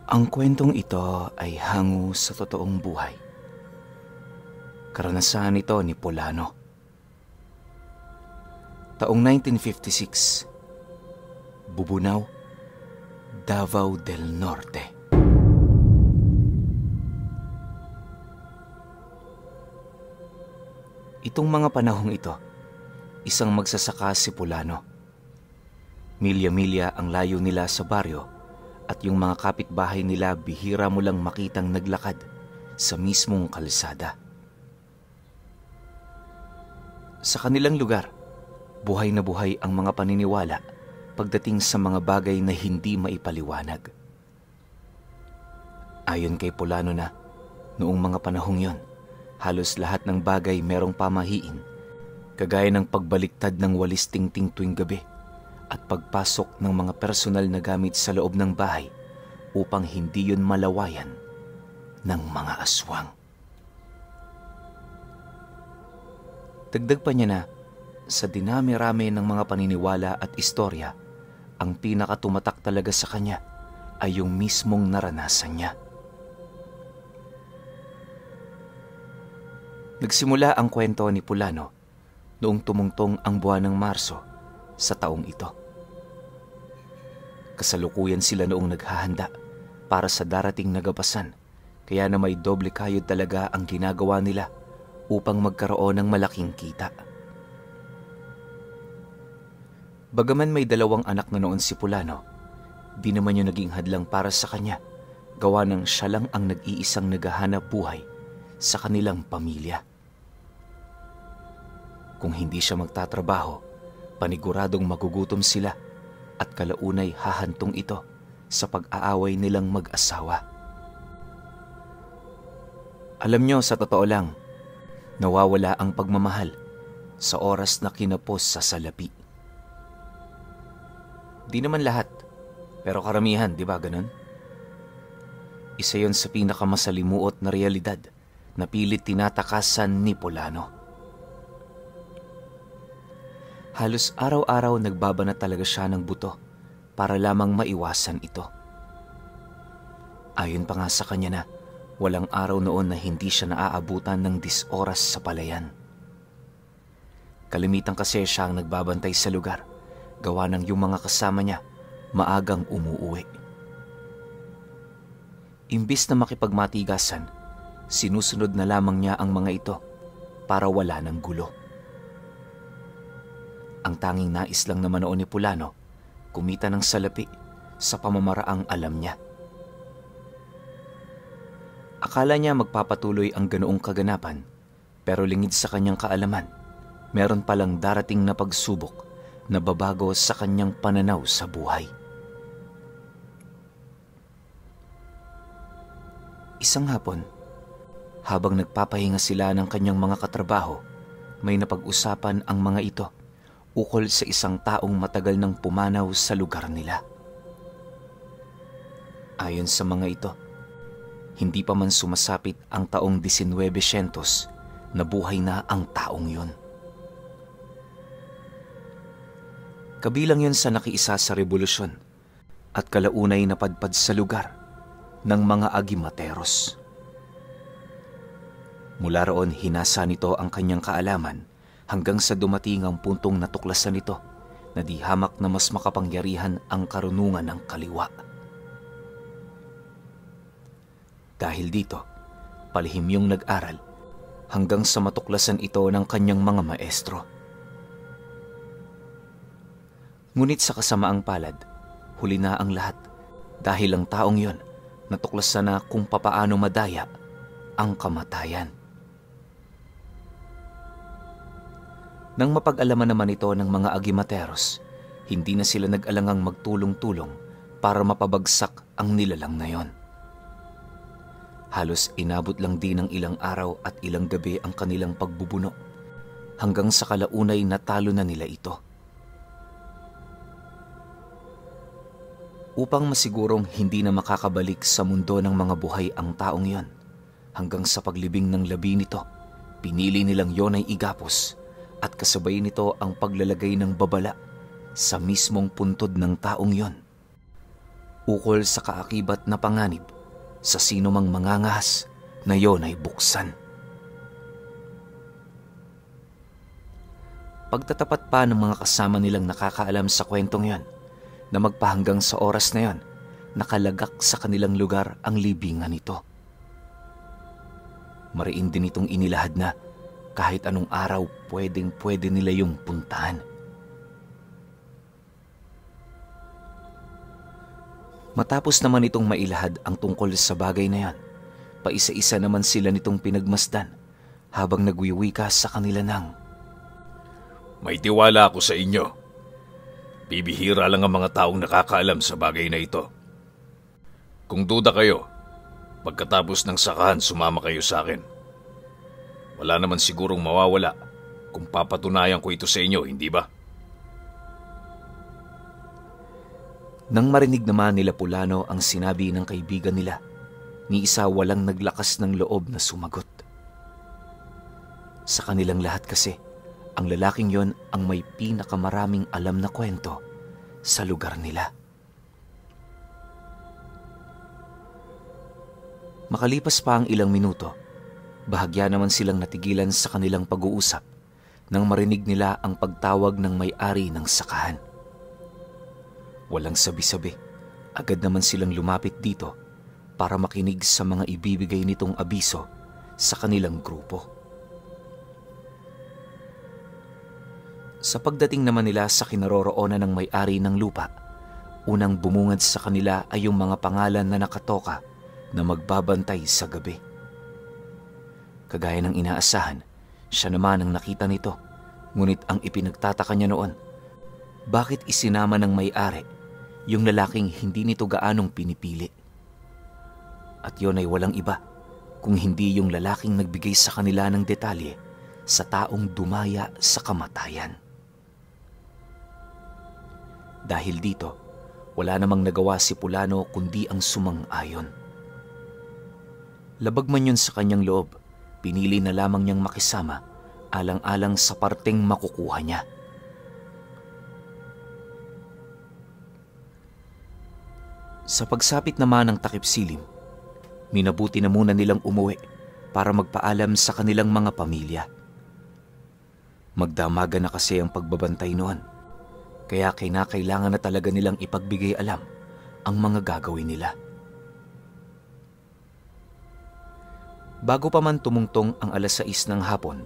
Ang kwentong ito ay hango sa totoong buhay. Karanasan ito ni Polano. Taong 1956, Bubunaw, Davao del Norte. Itong mga panahong ito, isang magsasaka si Polano. Milya-milya ang layo nila sa baryo at yung mga kapitbahay nila bihira mo lang makitang naglakad sa mismong kalsada. Sa kanilang lugar, buhay na buhay ang mga paniniwala pagdating sa mga bagay na hindi maipaliwanag. Ayon kay Polano na, noong mga panahong yon, halos lahat ng bagay merong pamahiin, kagaya ng pagbaliktad ng walis tingting tuwing gabi at pagpasok ng mga personal na gamit sa loob ng bahay upang hindi yun malawayan ng mga aswang. Dagdag pa niya na, sa dinami-rami ng mga paniniwala at istorya, ang pinakatumatak talaga sa kanya ay yung mismong naranasan niya. Nagsimula ang kwento ni Polano noong tumungtong ang buwan ng Marso sa taong ito. Kasalukuyan sila noong naghahanda para sa darating na gapasan, kaya na may doble kayod talaga ang ginagawa nila upang magkaroon ng malaking kita. Bagaman may 2 anak na noon si Polano, di naman yun naging hadlang para sa kanya, gawa ng siya lang ang nag-iisang naghahanap buhay sa kanilang pamilya. Kung hindi siya magtatrabaho, paniguradong magugutom sila at kalaunay hahantong ito sa pag-aaway nilang mag-asawa. Alam nyo, sa totoo lang, nawawala ang pagmamahal sa oras na kinapos sa salapi. Di naman lahat, pero karamihan, di ba ganun? Isa yon sa pinakamasalimuot na realidad na pilit tinatakasan ni Polano. Halos araw-araw nagbabana talaga siya ng buto para lamang maiwasan ito. Ayon pa nga sa kanya na walang araw noon na hindi siya naaabutan ng 10 oras sa palayan. Kalimitan kasi siya ang nagbabantay sa lugar, gawa ng yung mga kasama niya maagang umuuwi. Imbis na makipagmatigasan, sinusunod na lamang niya ang mga ito para wala ng gulo. Ang tanging nais lang naman noon ni Polano, kumita ng salapi sa pamamaraang alam niya. Akala niya magpapatuloy ang ganoong kaganapan, pero lingid sa kanyang kaalaman, meron palang darating na pagsubok na babago sa kanyang pananaw sa buhay. Isang hapon, habang nagpapahinga sila ng kanyang mga katrabaho, may napag-usapan ang mga ito ukol sa isang taong matagal nang pumanaw sa lugar nila. Ayon sa mga ito, hindi pa man sumasapit ang taong 1900 na buhay na ang taong yun. Kabilang yun sa nakiisa sa revolusyon at kalaunay napadpad sa lugar ng mga agimateros. Mula roon hinasa nito ang kanyang kaalaman hanggang sa dumating ang puntong natuklasan nito na di hamak na mas makapangyarihan ang karunungan ng kaliwa. Dahil dito, palihim yung nag-aral hanggang sa matuklasan ito ng kanyang mga maestro. Ngunit sa kasamaang palad, huli na ang lahat dahil ang taong yon natuklasan na kung papaano madaya ang kamatayan. Nang mapag-alaman naman ito ng mga agimateros, hindi na sila nag-alangang magtulong-tulong para mapabagsak ang nilalang na yon. Halos inabot lang din ng ilang araw at ilang gabi ang kanilang pagbubuno hanggang sa kalaunay natalo na nila ito. Upang masigurong hindi na makakabalik sa mundo ng mga buhay ang taong yon, hanggang sa paglibing ng labi nito, pinili nilang yon ay igapos at kasabay nito ang paglalagay ng babala sa mismong puntod ng taong yon. ukol sa kaakibat na panganib sa sino mang mangangahas na yon ay buksan. Pagtatapat pa ng mga kasama nilang nakakaalam sa kwentong yon na magpahanggang sa oras na yon, nakalagak sa kanilang lugar ang libingan nito. Mariin din itong inilahad na kahit anong araw pwedeng-pwede nila yung puntahan. Matapos naman itong mailahad ang tungkol sa bagay na yan, paisa-isa naman sila nitong pinagmasdan habang nagwiwika sa kanila ng, "May tiwala ako sa inyo. Bibihira lang ang mga taong nakakaalam sa bagay na ito. Kung duda kayo, pagkatapos ng sakahan sumama kayo sa akin. Wala naman sigurong mawawala kung papatunayan ko ito sa inyo, hindi ba?" Nang marinig naman nila Pulano ang sinabi ng kaibigan nila, ni isa walang naglakas ng loob na sumagot. Sa kanilang lahat kasi, ang lalaking yon ang may pinakamaraming alam na kwento sa lugar nila. Makalipas pa ang ilang minuto, bahagya naman silang natigilan sa kanilang pag-uusap nang marinig nila ang pagtawag ng may-ari ng sakahan. Walang sabi-sabi, agad naman silang lumapit dito para makinig sa mga ibibigay nitong abiso sa kanilang grupo. Sa pagdating naman nila sa kinaroroonan ng may-ari ng lupa, unang bumungad sa kanila ay yung mga pangalan na nakatoka na magbabantay sa gabi. Kagaya ng inaasahan, siya naman ang nakita nito, ngunit ang ipinagtataka niya noon, bakit isinama ng may-ari yung lalaking hindi nito gaanong pinipili? At yon ay walang iba kung hindi yung lalaking nagbigay sa kanila ng detalye sa taong dumaya sa kamatayan. Dahil dito, wala namang nagawa si Pulano kundi ang sumang-ayon. Labag man yun sa kanyang loob, pinili na lamang niyang makisama alang-alang sa parteng makukuha niya. Sa pagsapit naman ng takip silim, minabuti na muna nilang umuwi para magpaalam sa kanilang mga pamilya. Magdamaga na kasi ang pagbabantay noon, kaya kinakailangan na talaga nilang ipagbigay alam ang mga gagawin nila. Bago pa man tumungtong ang 6:00 ng hapon,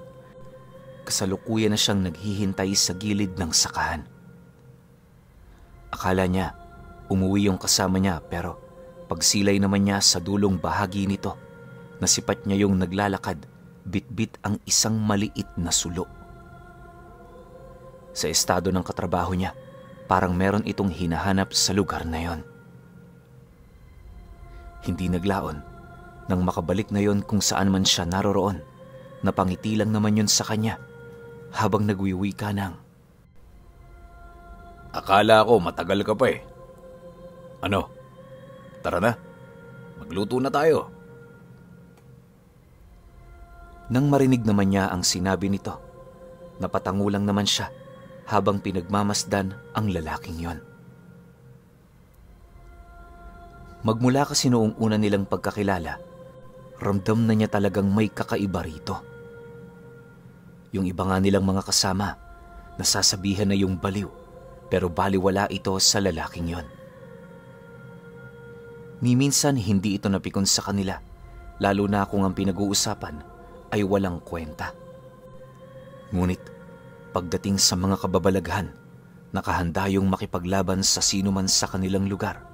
kasalukuyan na siyang naghihintay sa gilid ng sakahan. Akala niya umuwi yung kasama niya, pero pagsilay naman niya sa dulong bahagi nito, nasipat niya yung naglalakad, bit-bit ang isang maliit na sulo. Sa estado ng katrabaho niya, parang meron itong hinahanap sa lugar na yon. Hindi naglaon, nang makabalik na yon kung saan man siya naroroon, napangiti lang naman yon sa kanya habang nagwiwika ng, "Akala ko matagal ka pa eh. Ano? Tara na. Magluto na tayo." Nang marinig naman niya ang sinabi nito, napatangulang naman siya habang pinagmamasdan ang lalaking yon. Magmula kasi noong una nilang pagkakilala, ramdam na niya talagang may kakaiba rito. Yung iba nga nilang mga kasama, nasasabihan na yung baliw, pero baliwala ito sa lalaking yon. Ni minsan hindi ito napikon sa kanila, lalo na kung ang pinag-uusapan ay walang kwenta. Ngunit pagdating sa mga kababalaghan, nakahanda yung makipaglaban sa sino man sa kanilang lugar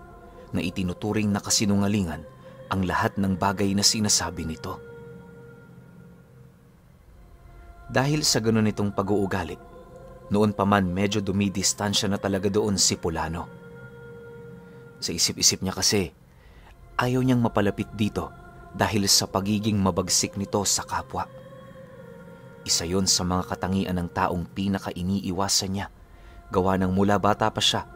na itinuturing na kasinungalingan ang lahat ng bagay na sinasabi nito. Dahil sa ganun itong pag-uugali, noon pa man medyo dumidistansya na talaga doon si Pulano. Sa isip-isip niya kasi, ayaw niyang mapalapit dito dahil sa pagiging mabagsik nito sa kapwa. Isa yon sa mga katangian ng taong pinaka-iniiwasan niya, gawa ng mula bata pa siya.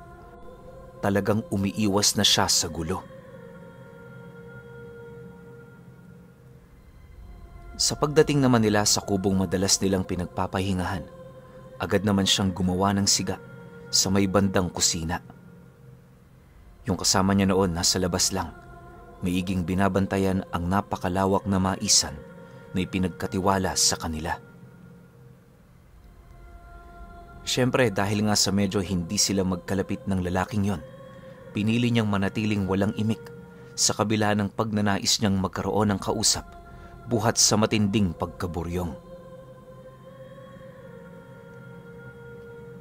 Talagang umiiwas na siya sa gulo. Sa pagdating naman nila sa kubong madalas nilang pinagpapahingahan, agad naman siyang gumawa ng siga sa may bandang kusina. Yung kasama niya noon nasa labas lang, maiging binabantayan ang napakalawak na maisan na ipinagkatiwala sa kanila. Siyempre dahil nga sa medyo hindi sila magkalapit ng lalaking yon, pinili niyang manatiling walang imik sa kabila ng pagnanais niyang magkaroon ng kausap buhat sa matinding pagkaburyong.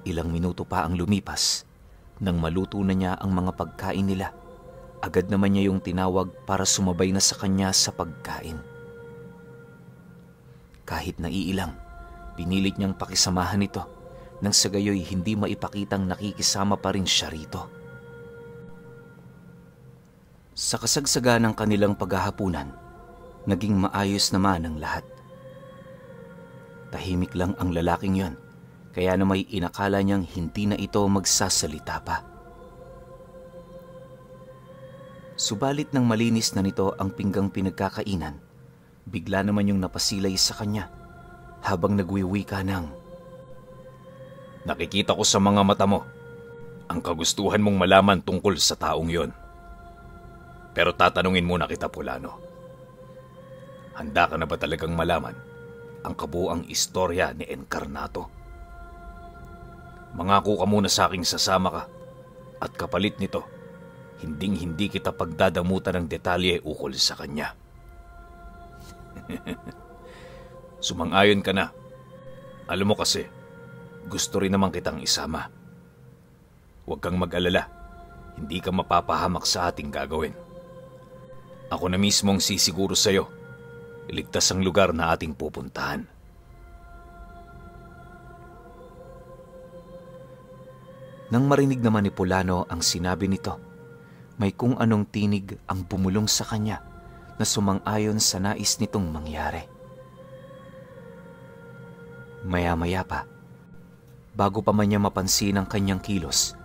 Ilang minuto pa ang lumipas nang maluto na niya ang mga pagkain nila. Agad naman niya yung tinawag para sumabay na sa kanya sa pagkain. Kahit naiilang, pinilit niyang pakisamahan ito nang sa gayoy hindi maipakitang nakikisama pa rin siya rito. Sa kasagsaga ng kanilang paghahapunan, naging maayos naman ang lahat. Tahimik lang ang lalaking yon, kaya na may inakala niyang hindi na ito magsasalita pa. Subalit nang malinis na nito ang pinggang pinagkakainan, bigla naman yung napasilay sa kanya habang nagwiwika ng, "Nakikita ko sa mga mata mo ang kagustuhan mong malaman tungkol sa taong yon. Pero tatanungin muna kita, Polano. Handa ka na ba talagang malaman ang kabuuang istorya ni Encarnato? Mangako ka muna sa aking sasama ka at kapalit nito, hinding-hindi kita pagdadamutan ng detalye ukol sa kanya." Sumang-ayon ka na. Alam mo kasi, gusto rin naman kitang isama. Huwag kang mag-alala, hindi ka mapapahamak sa ating gagawin. Ako na mismo ang sisiguro sa'yo, iligtas ang lugar na ating pupuntahan. Nang marinig naman ni Polano ang sinabi nito, may kung anong tinig ang bumulong sa kanya na sumang-ayon sa nais nitong mangyari. Maya-maya pa, bago pa man niya mapansin ang kanyang kilos,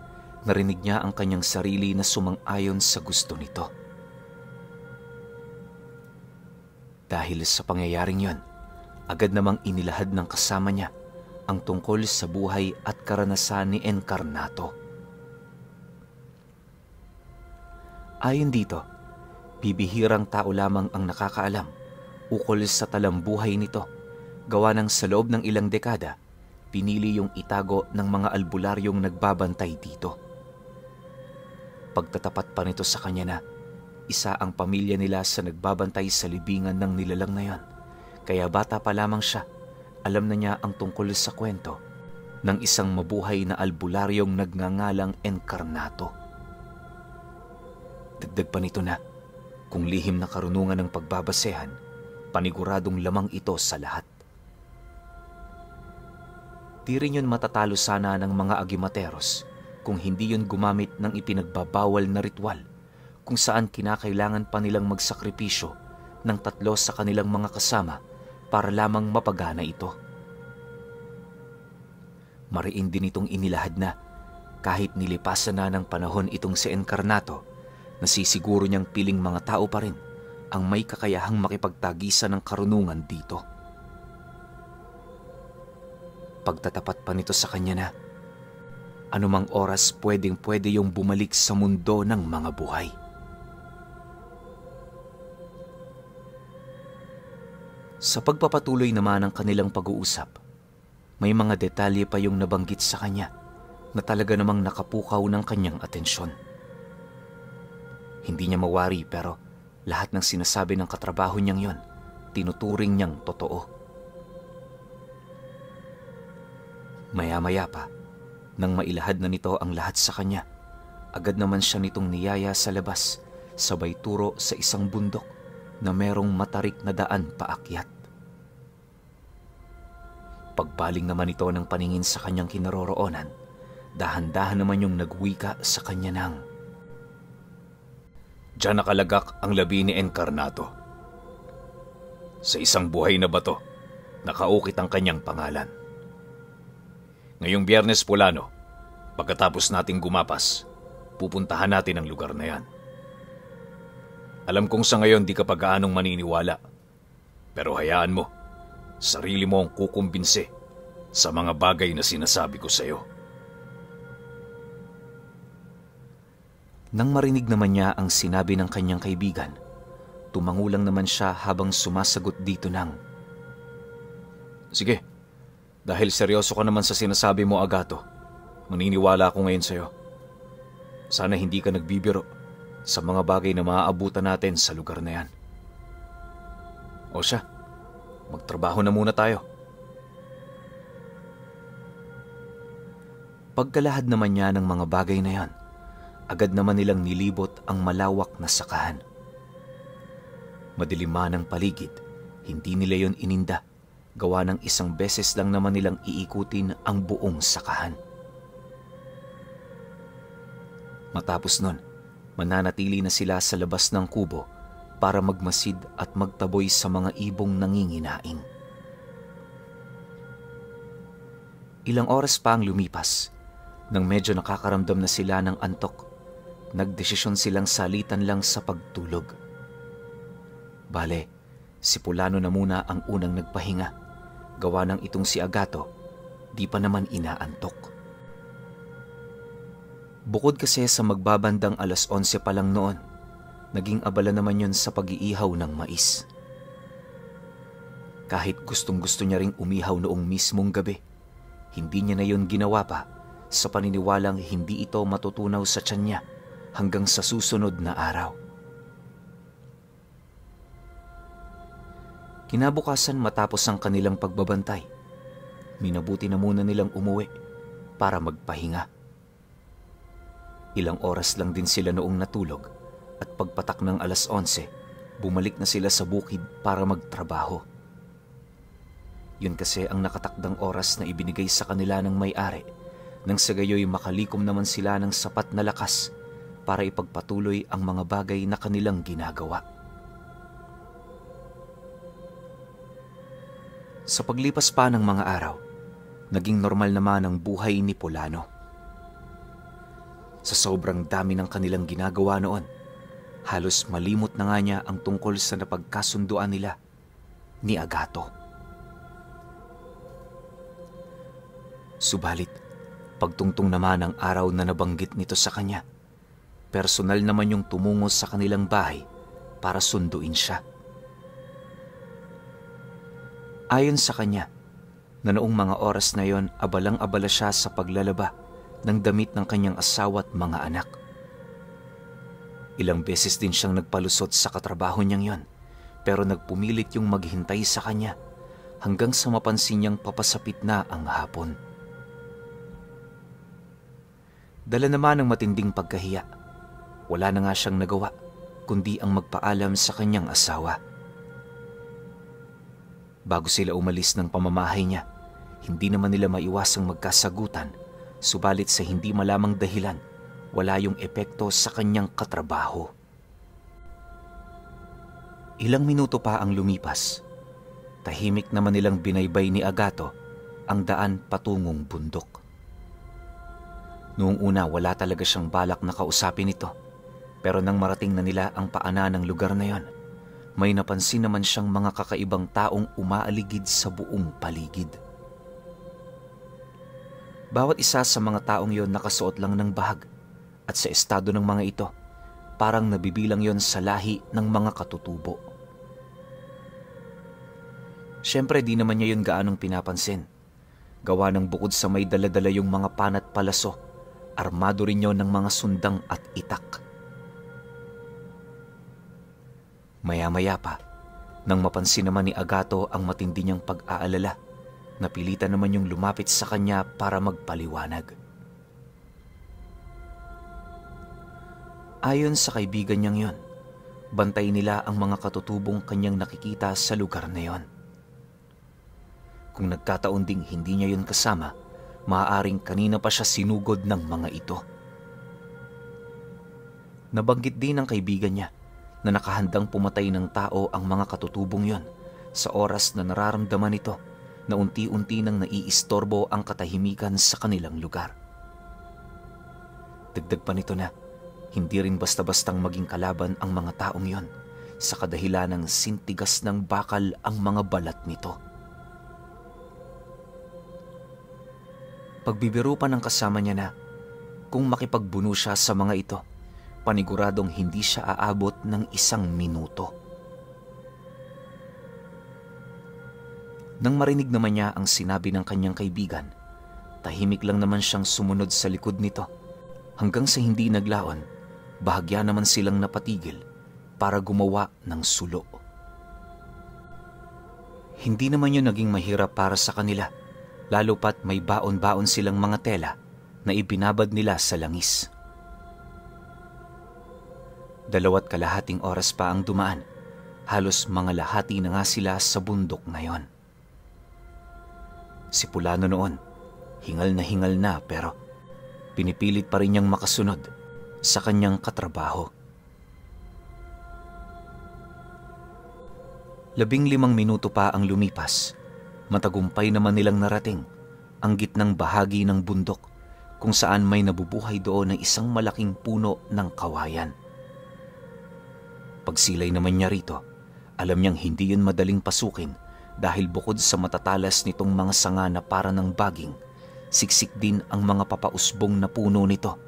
narinig niya ang kanyang sarili na sumang-ayon sa gusto nito. Dahil sa pangyayaring yon, agad namang inilahad ng kasama niya ang tungkol sa buhay at karanasan ni Encarnato. Ayon dito, bibihirang tao lamang ang nakakaalam ukol sa talambuhay nito, gawa ng sa loob ng ilang dekada, pinili yung itago ng mga albularyong nagbabantay dito. Pagtatapat pa nito sa kanya na isa ang pamilya nila sa nagbabantay sa libingan ng nilalang na yon, kaya bata pa lamang siya, alam na niya ang tungkol sa kwento ng isang mabuhay na albularyong nagngangalang Encarnato. Dagdag pa nito na, kung lihim na karunungan ng pagbabasehan, paniguradong lamang ito sa lahat. Di rin yun matatalo sana ng mga agimateros kung hindi yun gumamit ng ipinagbabawal na ritual kung saan kinakailangan pa nilang magsakripisyo ng 3 sa kanilang mga kasama para lamang mapagana ito. Mariin din itong inilahad na kahit nilipasan na ng panahon itong si Encarnato, nasisiguro niyang piling mga tao pa rin ang may kakayahang makipagtagisan ng karunungan dito. Pagtatapat pa nito sa kanya na anumang oras pwedeng-pwede yung bumalik sa mundo ng mga buhay. Sa pagpapatuloy naman ng kanilang pag-uusap, may mga detalye pa yung nabanggit sa kanya na talaga namang nakapukaw ng kanyang atensyon. Hindi niya mawari pero lahat ng sinasabi ng katrabaho niyang yon, tinuturing niyang totoo. Maya-maya pa, nang mailahad na nito ang lahat sa kanya, agad naman siya nitong niyaya sa labas, sabay turo sa isang bundok na merong matarik na daan paakyat. Pagbaling naman ito ng paningin sa kanyang kinaroroonan, dahan-dahan naman yung nagwika sa kanya ng, "Diyan nakalagak ang labi ni Encarnato. Sa isang buhay na bato, nakaukit ang kanyang pangalan. Ngayong Biyernes, Polano, pagkatapos nating gumapas, pupuntahan natin ang lugar na yan. Alam kong sa ngayon di ka pa gaanong maniniwala, pero hayaan mo, sarili mo ang kukumbinse sa mga bagay na sinasabi ko sa iyo." Nang marinig naman niya ang sinabi ng kanyang kaibigan, tumangulang naman siya habang sumasagot dito ng, Sige, dahil seryoso ka naman sa sinasabi mo, Agato, maniniwala ako ngayon sa'yo. Sana hindi ka nagbibiro sa mga bagay na maaabutan natin sa lugar na yan. O siya, magtrabaho na muna tayo. Pagkalahad naman niya ng mga bagay na yan, agad naman nilang nilibot ang malawak na sakahan. Madiliman ang paligid, hindi nila yon ininda, gawa ng isang beses lang naman nilang iikutin ang buong sakahan. Matapos nun, mananatili na sila sa labas ng kubo para magmasid at magtaboy sa mga ibong nanginginaing. Ilang oras pa ang lumipas, nang medyo nakakaramdam na sila ng antok, nagdesisyon silang salitan lang sa pagtulog. Bale, si Pulano na muna ang unang nagpahinga, gawa ng itong si Agato, di pa naman inaantok. Bukod kasi sa magbabandang 11:00 pa lang noon, naging abala naman yon sa pag-iihaw ng mais. Kahit gustong-gusto niya ring umihaw noong mismong gabi, hindi niya na yon ginawa pa sa paniniwalang hindi ito matutunaw sa tiyan niya hanggang sa susunod na araw. Kinabukasan matapos ang kanilang pagbabantay, minabuti na muna nilang umuwi para magpahinga. Ilang oras lang din sila noong natulog at pagpatak ng 11:00, bumalik na sila sa bukid para magtrabaho. Yun kasi ang nakatakdang oras na ibinigay sa kanila ng may-ari, nang sa gayoy makalikom naman sila ng sapat na lakas para ipagpatuloy ang mga bagay na kanilang ginagawa. Sa paglipas pa ng mga araw, naging normal naman ang buhay ni Pulano. Sa sobrang dami ng kanilang ginagawa noon, halos malimot na nga niya ang tungkol sa napagkasunduan nila ni Agato. Subalit, pagtungtong naman ang araw na nabanggit nito sa kanya, personal naman yung tumungo sa kanilang bahay para sunduin siya. Ayon sa kanya, na noong mga oras na yon abalang-abala siya sa paglalaba ng damit ng kanyang asawa at mga anak. Ilang beses din siyang nagpalusot sa katrabaho niyang yon, pero nagpumilit yung maghintay sa kanya hanggang sa mapansin niyang papasapit na ang hapon. Dala naman ng matinding pagkahiya, wala na nga siyang nagawa kundi ang magpaalam sa kanyang asawa. Bago sila umalis ng pamamahay niya, hindi naman nila maiwasang magkasagutan, subalit sa hindi malamang dahilan, wala yung epekto sa kanyang katrabaho. Ilang minuto pa ang lumipas, tahimik naman nilang binaybay ni Agato ang daan patungong bundok. Noong una wala talaga siyang balak na kausapin ito, pero nang marating na nila ang paanan ng lugar na yon, may napansin naman siyang mga kakaibang taong umaaligid sa buong paligid. Bawat isa sa mga taong yon nakasuot lang ng bahag, at sa estado ng mga ito, parang nabibilang yon sa lahi ng mga katutubo. Siyempre di naman niya yun gaanong pinapansin. Gawa ng bukod sa may daladala yung mga panat palaso, armado rin yon ng mga sundang at itak. Maya-maya pa, nang mapansin naman ni Agato ang matindi niyang pag-aalala, napilitan naman yung lumapit sa kanya para magpaliwanag. Ayon sa kaibigan niyang yon, bantay nila ang mga katutubong kanyang nakikita sa lugar na yon. Kung nagkataon ding hindi niya yon kasama, maaaring kanina pa siya sinugod ng mga ito. Nabanggit din ng kaibigan niya na nakahandang pumatay ng tao ang mga katutubong yon sa oras na nararamdaman nito na unti-unti nang naiistorbo ang katahimikan sa kanilang lugar. Dagdag pa nito na hindi rin basta-bastang maging kalaban ang mga taong yon sa kadahilan ng sintigas ng bakal ang mga balat nito. Pagbibiro pa ng kasama niya na kung makipagbuno siya sa mga ito, paniguradong hindi siya aabot ng 1 minuto. Nang marinig naman niya ang sinabi ng kanyang kaibigan, tahimik lang naman siyang sumunod sa likod nito hanggang sa hindi naglaon, bahagya naman silang napatigil para gumawa ng sulo. Hindi naman yun naging mahirap para sa kanila, lalo pat may baon-baon silang mga tela na ibinabad nila sa langis. 2.5 oras pa ang dumaan, halos mga lahati na nga sila sa bundok ngayon. Si Pulano noon, hingal na pero pinipilit pa rin niyang makasunod sa kanyang katrabaho. 15 minuto pa ang lumipas, matagumpay naman nilang narating ang gitnang bahagi ng bundok kung saan may nabubuhay doon na isang malaking puno ng kawayan. Pagsilay naman niya rito, alam niyang hindi yun madaling pasukin dahil bukod sa matatalas nitong mga sanga na para ng baging, siksik din ang mga papausbong na puno nito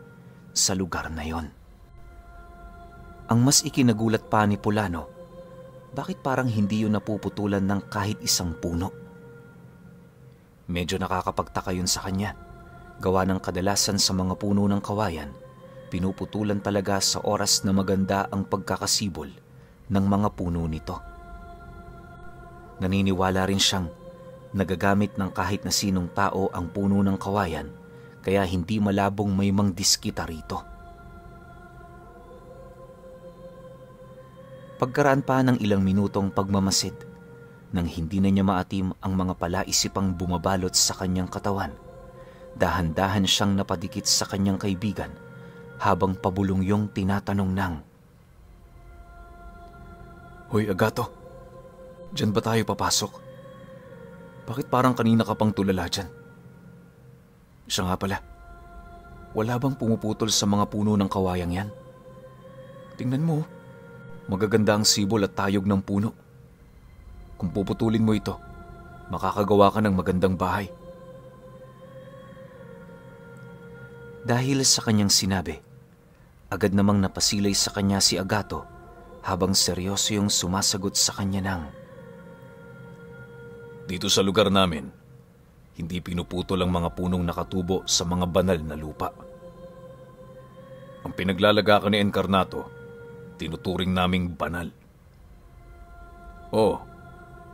sa lugar na yon. Ang mas ikinagulat pa ni Pulano, bakit parang hindi yun napuputulan ng kahit isang puno? Medyo nakakapagtaka yun sa kanya, gawa ng kadalasan sa mga puno ng kawayan, pinuputulan talaga sa oras na maganda ang pagkakasibol ng mga puno nito. Naniniwala rin siyang nagagamit ng kahit na sinong tao ang puno ng kawayan, kaya hindi malabong may mangdiskita rito. Pagkaraan pa ng ilang minutong pagmamasid, nang hindi na niya maatim ang mga palaisipang bumabalot sa kanyang katawan, dahan-dahan siyang napadikit sa kanyang kaibigan habang pabulong yung tinatanong ng, "Hoy Agato, dyan ba tayo papasok? Bakit parang kanina ka pang tulala dyan? Siya nga pala, wala bang pumuputol sa mga puno ng kawayang yan? Tingnan mo, magaganda ang sibol at tayog ng puno. Kung puputulin mo ito, makakagawa ka ng magandang bahay." Dahil sa kanyang sinabi, agad namang napasilay sa kanya si Agato habang seryoso yung sumasagot sa kanya ng, "Dito sa lugar namin, hindi pinuputol ang mga punong nakatubo sa mga banal na lupa. Ang pinaglalagakan ni Encarnato, tinuturing naming banal. Oo,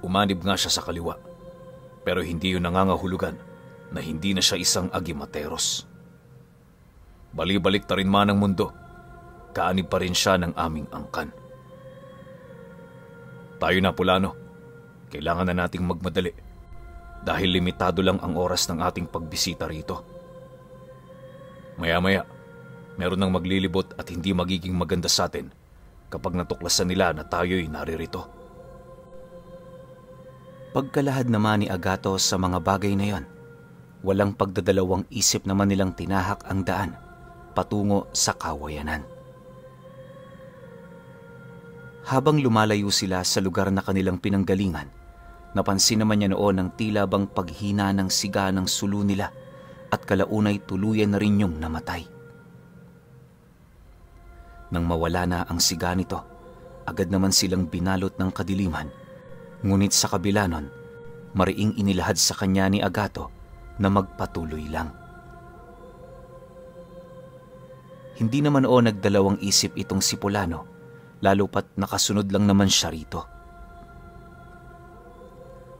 umanib nga siya sa kaliwa, pero hindi yun nangangahulugan na hindi na siya isang agimateros. Balibalik ta rin man ang mundo, kaanib pa rin siya ng aming angkan. Tayo na, Pulano. Kailangan na nating magmadali dahil limitado lang ang oras ng ating pagbisita rito. Maya-maya, meron nang maglilibot at hindi magiging maganda sa atin kapag natuklasan nila na tayo'y naririto." Pagkalahad naman ni Agato sa mga bagay na yon, walang pagdadalawang isip naman nilang tinahak ang daan patungo sa kawayanan. Habang lumalayo sila sa lugar na kanilang pinanggalingan, napansin naman niya noon ang tila bang paghina ng siga ng sulo nila at kalaunay tuluyan na rin yung namatay. Nang mawala na ang siga nito, agad naman silang binalot ng kadiliman, ngunit sa kabila nun, mariing inilahad sa kanya ni Agato na magpatuloy lang. Hindi naman o nagdalawang isip itong si Pulano, lalo pat nakasunod lang naman siya rito.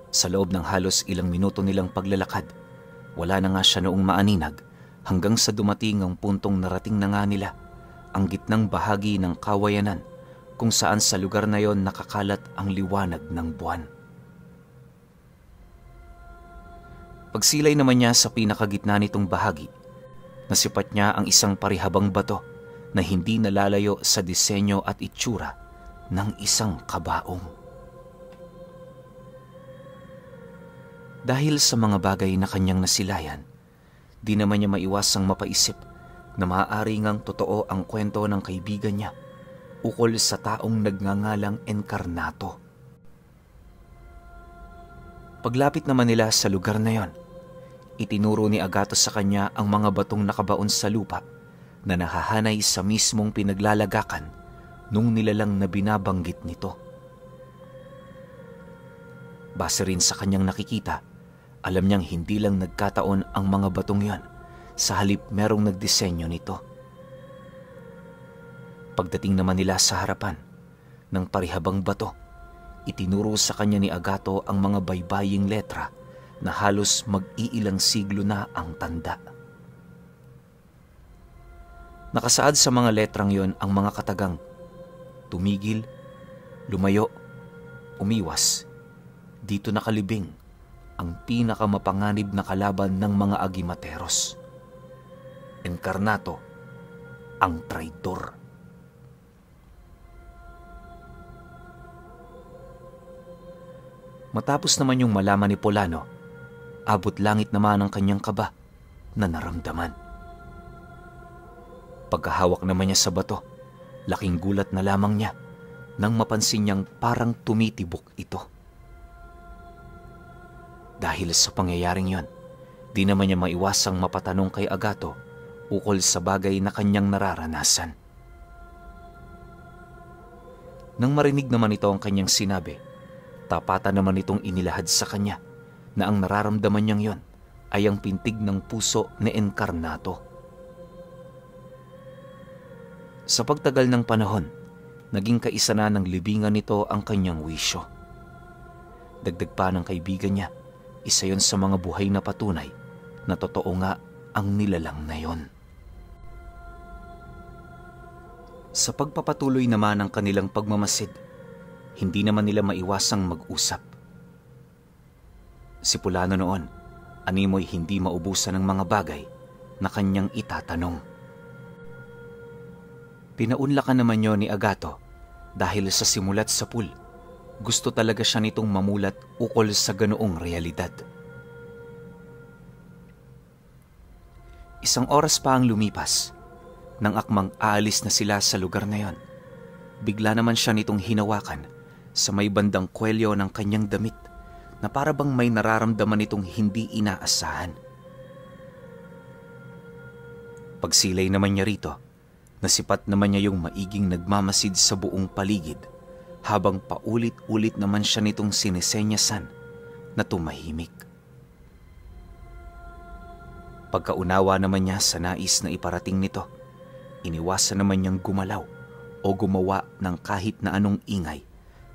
Sa loob ng halos ilang minuto nilang paglalakad, wala na nga siya noong maaninag hanggang sa dumating ang puntong narating na nga nila, ang gitnang bahagi ng kawayanan kung saan sa lugar na yon nakakalat ang liwanag ng buwan. Pagsilay naman niya sa pinakagitna nitong bahagi, nasipat niya ang isang parihabang bato na hindi nalalayo sa disenyo at itsura ng isang kabaong. Dahil sa mga bagay na kanyang nasilayan, di naman niya maiwasang mapaisip na maaari ngang totoo ang kwento ng kaibigan niya ukol sa taong nagngangalang Encarnato. Paglapit naman nila sa lugar na yon, itinuro ni Agato sa kanya ang mga batong nakabaon sa lupa na nahahanay sa mismong pinaglalagakan nung nilalang na binabanggit nito. Base rin sa kanyang nakikita, alam niyang hindi lang nagkataon ang mga batong yon, sa halip merong nagdisenyo nito. Pagdating naman nila sa harapan ng parihabang bato, itinuro sa kanya ni Agato ang mga baybaying letra na halos mag-iilang siglo na ang tanda. Nakasaad sa mga letrang yon ang mga katagang tumigil, lumayo, umiwas. Dito nakalibing ang pinakamapanganib na kalaban ng mga agimateros. Enkarnato, ang traitor. Matapos naman yung malaman ni Polano, abot langit naman ang kanyang kaba na naramdaman. Pagkahawak naman niya sa bato, laking gulat na lamang niya nang mapansin niyang parang tumitibok ito. Dahil sa pangyayaring yon, di naman niya maiwasang mapatanong kay Agato ukol sa bagay na kanyang nararanasan. Nang marinig naman ito ang kanyang sinabi, tapatan naman itong inilahad sa kanya na ang nararamdaman niyang yon ay ang pintig ng puso ni Enkarnato. Sa pagtagal ng panahon, naging kaisa na ng libingan nito ang kanyang wisyo. Dagdag pa ng kaibigan niya, isa yon sa mga buhay na patunay na totoo nga ang nilalang na yon. Sa pagpapatuloy naman ng kanilang pagmamasid, hindi naman nila maiwasang mag-usap. Si Polano noon, animoy hindi maubusan ng mga bagay na kanyang itatanong. Pinaunlakan naman yon ni Agato dahil sa simulat sa pool, gusto talaga siya nitong mamulat ukol sa ganoong realidad. Isang oras pa ang lumipas, nang akmang aalis na sila sa lugar na yon. Bigla naman siya nitong hinawakan sa may bandang kwelyo ng kanyang damit na para bang may nararamdaman nitong hindi inaasahan. Pagsilay naman niya rito, nasipat naman niya yung maiging nagmamasid sa buong paligid habang paulit-ulit naman siya nitong sinisenyasan na tumahimik. Pagkaunawa naman niya sa nais na iparating nito, iniwasan naman niyang gumalaw o gumawa ng kahit na anong ingay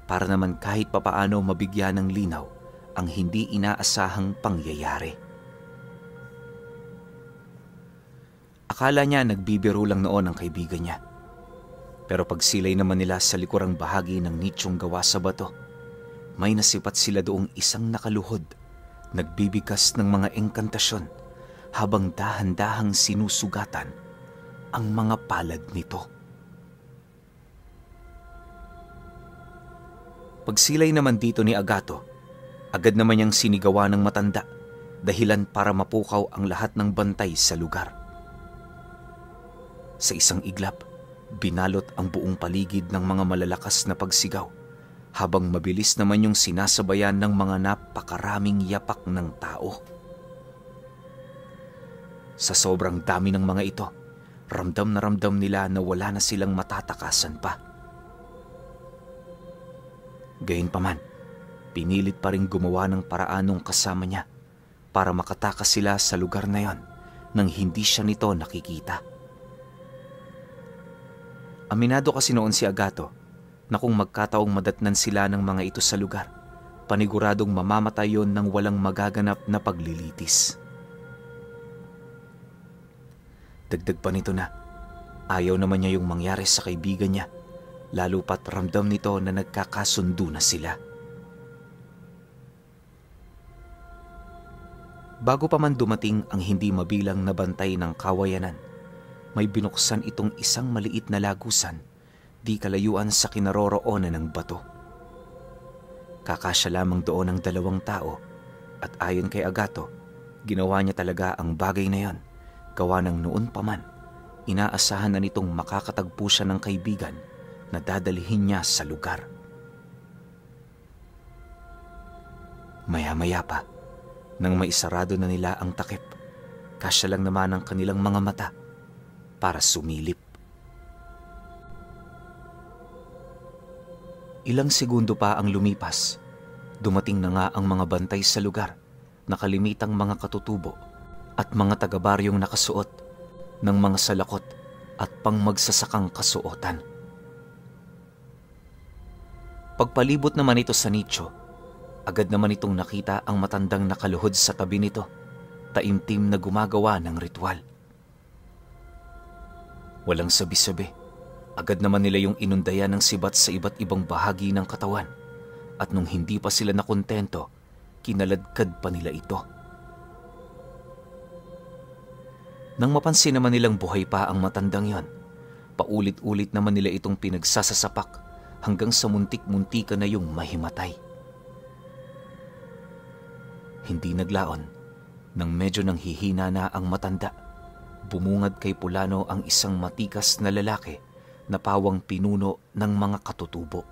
para naman kahit papaano mabigyan ng linaw ang hindi inaasahang pangyayari. Akala niya nagbibiro lang noon ang kaibigan niya. Pero pagsilay naman nila sa likurang bahagi ng nichong gawa sa bato, may nasipat sila doong isang nakaluhod, nagbibigkas ng mga engkantasyon habang dahan-dahang sinusugatan ang mga palad nito. Pagsilay naman dito ni Agato, agad naman niyang sinigawa ng matanda, dahilan para mapukaw ang lahat ng bantay sa lugar. Sa isang iglap, binalot ang buong paligid ng mga malalakas na pagsigaw, habang mabilis naman yung sinasabayan ng mga napakaraming yapak ng tao. Sa sobrang dami ng mga ito, ramdam na ramdam nila na wala na silang matatakasan pa. Gayunpaman, pinilit pa rin gumawa ng paraanong kasama niya para makatakas sila sa lugar na yon nang hindi siya nito nakikita. Aminado kasi noon si Agato na kung magkataong madatnan sila ng mga ito sa lugar, paniguradong mamamatay yon ng walang magaganap na paglilitis. Dagdag pa nito na ayaw naman niya yung mangyari sa kaibigan niya, lalo pat ramdam nito na nagkakasundo na sila. Bago pa man dumating ang hindi mabilang na bantay ng kawayanan, may binuksan itong isang maliit na lagusan di kalayuan sa kinaroroonan ng bato. Kakasya lamang doon ang 2 tao at ayon kay Agato, ginawa niya talaga ang bagay na yon gawa ng noon pa man inaasahan na nitong makakatagpo siya ng kaibigan na dadalhin niya sa lugar. Maya-maya pa, nang maisarado na nila ang takip, kasya lang naman ang kanilang mga mata, para sumilip. Ilang segundo pa ang lumipas. Dumating na nga ang mga bantay sa lugar, nakalimitang mga katutubo at mga taga-baryong nakasuot ng mga salakot at pangmagsasakang kasuotan. Pagpalibot naman ito sa nicho, agad naman itong nakita ang matandang nakaluhod sa tabi nito, taimtim na gumagawa ng ritual. Walang sabi-sabi, agad naman nila yung inundayan ng sibat sa iba't ibang bahagi ng katawan, at nung hindi pa sila nakontento, kinaladkad pa nila ito. Nang mapansin naman nilang buhay pa ang matandang yon, paulit-ulit naman nila itong pinagsasasapak hanggang sa muntik-muntika na yung mahimatay. Hindi naglaon, nang medyo nang hihina na ang matanda, bumungad kay Pulano ang isang matikas na lalaki na pawang pinuno ng mga katutubo.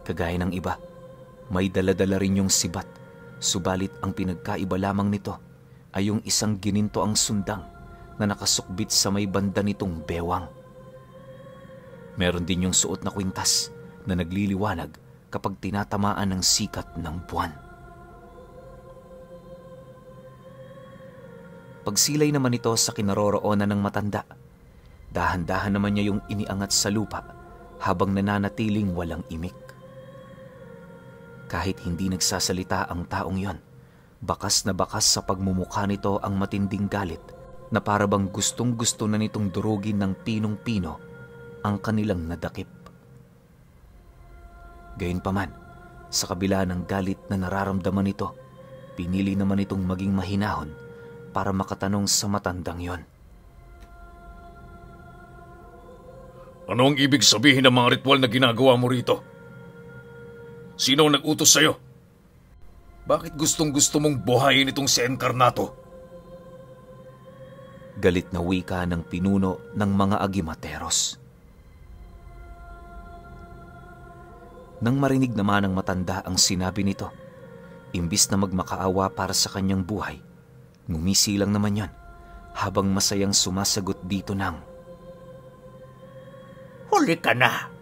Kagaya ng iba, may dala-dala rin yung sibat, subalit ang pinagkaiba lamang nito ay yung isang gininto ang sundang na nakasukbit sa may banda nitong bewang. Meron din yung suot na kwintas na nagliliwanag kapag tinatamaan ng sikat ng buwan. Pagsilay naman ito sa kinaroroonan ng matanda, dahan-dahan naman niya yung iniangat sa lupa habang nananatiling walang imik. Kahit hindi nagsasalita ang taong yon, bakas na bakas sa pagmumukha nito ang matinding galit na parabang gustong-gusto na nitong durugin ng pinong-pino ang kanilang nadakip. Gayunpaman, sa kabila ng galit na nararamdaman nito, pinili naman itong maging mahinahon para makatanong sa matandang yon. Ano ang ibig sabihin ng mga ritual na ginagawa mo rito? Sino ang nag-utos sa'yo? Bakit gustong-gusto mong buhayin itong si Encarnato? Galit na wika ng pinuno ng mga agimateros. Nang marinig naman ng matanda ang sinabi nito, imbis na magmakaawa para sa kanyang buhay, ngumisi lang naman yon habang masayang sumasagot dito ng, "Huli ka na.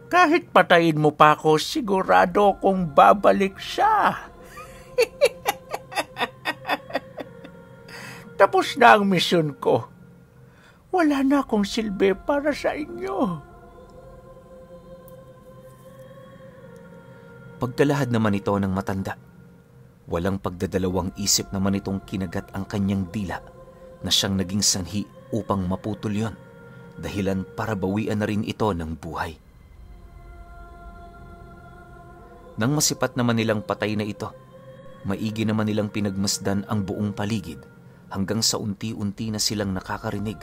Kahit patayin mo pa ako, sigurado kong babalik siya." Tapos na ang misyon ko. Wala na akong silbi para sa inyo. Pagkalahad naman ito ng matanda, walang pagdadalawang isip naman itong kinagat ang kanyang dila na siyang naging sanhi upang maputol yon, dahilan para bawian na rin ito ng buhay. Nang masipat naman nilang patay na ito, maigi naman nilang pinagmasdan ang buong paligid hanggang sa unti-unti na silang nakakarinig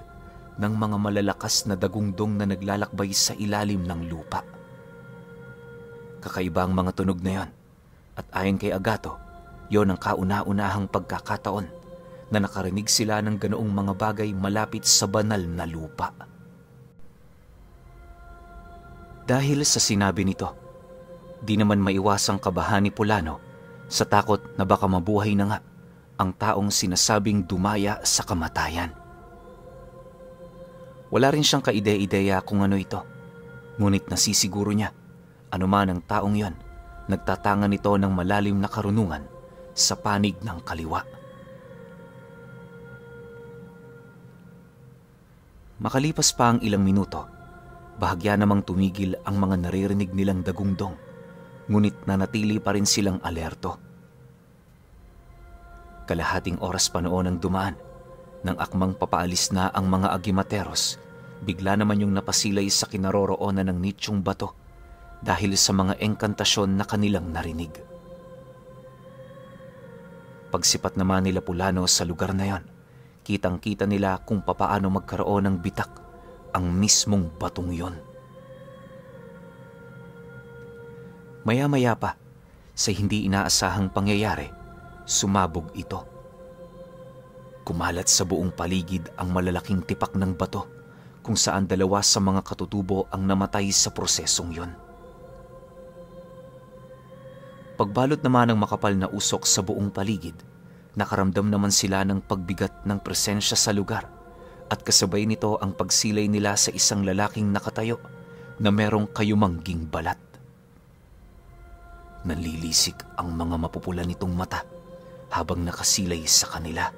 ng mga malalakas na dagungdong na naglalakbay sa ilalim ng lupa. Kakaiba ang mga tunog na yon, at ayon kay Agato, yon ang kauna-unahang pagkakataon na nakarinig sila ng ganoong mga bagay malapit sa banal na lupa. Dahil sa sinabi nito, di naman maiwasang kabahan ni Pulano sa takot na baka mabuhay na nga ang taong sinasabing dumaya sa kamatayan. Wala rin siyang kaide-ideya kung ano ito, ngunit nasisiguro niya, anuman ang taong yon, nagtatangan nito ng malalim na karunungan sa panig ng kaliwa. Makalipas pa ang ilang minuto, bahagya namang tumigil ang mga naririnig nilang dagungdong, ngunit nanatili pa rin silang alerto. Kalahating oras pa noon ang dumaan, nang akmang papaalis na ang mga agimateros, bigla naman yung napasilay sa kinaroroonan ng nityong bato dahil sa mga engkantasyon na kanilang narinig. Pagsipat naman nila Pulano sa lugar na yon, kitang-kita nila kung papaano magkaroon ng bitak ang mismong batong yon. Maya-maya pa, sa hindi inaasahang pangyayari, sumabog ito. Kumalat sa buong paligid ang malalaking tipak ng bato kung saan dalawa sa mga katutubo ang namatay sa prosesong yon. Pagbalot naman ng makapal na usok sa buong paligid, nakaramdam naman sila ng pagbigat ng presensya sa lugar at kasabay nito ang pagsilay nila sa isang lalaking nakatayo na merong kayumangging balat. Nanlilisik ang mga mapupula nitong mata habang nakasilay sa kanila.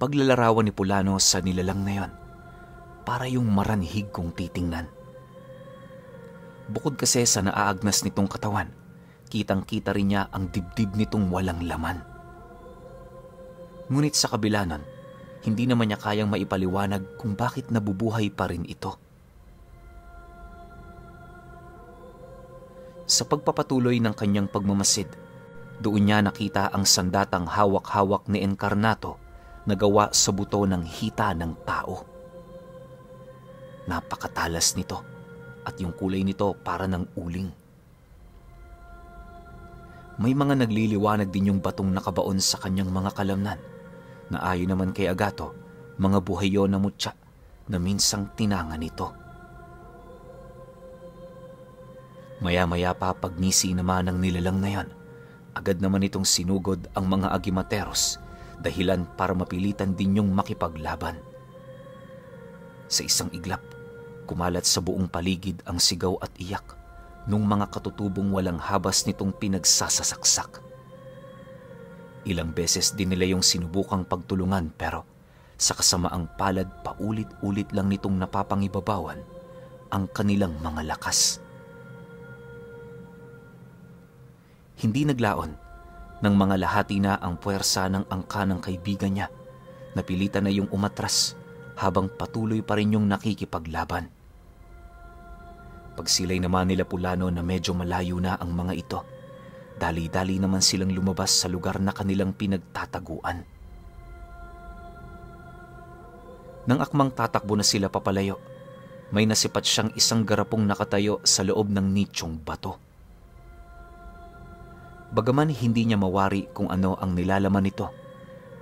Paglalarawan ni Pulano sa nilalang na yon, para yung maranhig kong titingnan. Bukod kasi sa naaagnas nitong katawan, kitang-kita rin niya ang dibdib nitong walang laman. Ngunit sa kabila nun, hindi naman niya kayang maipaliwanag kung bakit nabubuhay pa rin ito. Sa pagpapatuloy ng kanyang pagmamasid, doon niya nakita ang sandatang hawak-hawak ni Encarnato na gawa sa buto ng hita ng tao. Napakatalas nito at yung kulay nito para ng uling. May mga nagliliwanag din yung batong nakabaon sa kanyang mga kalamnan na ayon naman kay Agato, mga buhayo na mutya na minsang tinanga nito. Maya-maya pa pagnisi naman ng nilalang na yan, agad naman itong sinugod ang mga agimateros dahilan para mapilitan din yung makipaglaban. Sa isang iglap, kumalat sa buong paligid ang sigaw at iyak nung mga katutubong walang habas nitong pinagsasasaksak. Ilang beses din nila yung sinubukang pagtulungan pero sa kasamaang palad paulit-ulit lang nitong napapangibabawan ang kanilang mga lakas. Hindi naglaon nang mga lahati na ang puwersa ng angka ng kaibigan niya. Napilitan na yung umatras habang patuloy pa rin yung nakikipaglaban. Pagsilay naman nila Pulano na medyo malayo na ang mga ito, dali-dali naman silang lumabas sa lugar na kanilang pinagtataguan. Nang akmang tatakbo na sila papalayo, may nasipat siyang isang garapong nakatayo sa loob ng nichong bato. Bagaman hindi niya mawari kung ano ang nilalaman nito,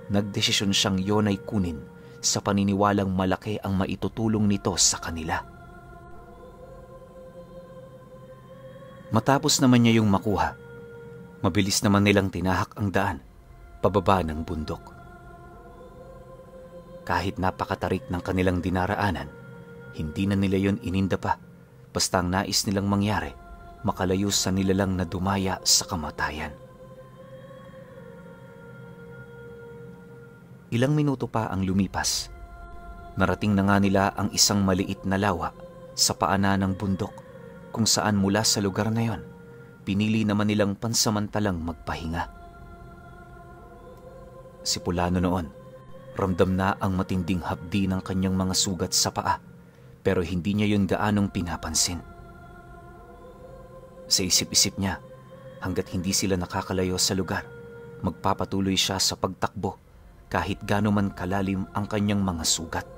nagdesisyon siyang yun ay kunin sa paniniwalang malaki ang maitutulong nito sa kanila. Matapos naman niya yung makuha, mabilis naman nilang tinahak ang daan pababa ng bundok. Kahit napakatarik ng kanilang dinaraanan, hindi na nila yon ininda pa, basta ang nais nilang mangyari, makalayo sa nilalang na dumaya sa kamatayan. Ilang minuto pa ang lumipas. Narating na nga nila ang isang maliit na lawa sa paanan ng bundok kung saan mula sa lugar na yon, pinili naman nilang pansamantalang magpahinga. Si Pulano noon, ramdam na ang matinding hapdi ng kanyang mga sugat sa paa pero hindi niya yun gaanong pinapansin. Sa isip-isip niya, hanggat hindi sila nakakalayo sa lugar, magpapatuloy siya sa pagtakbo kahit gaano man kalalim ang kanyang mga sugat.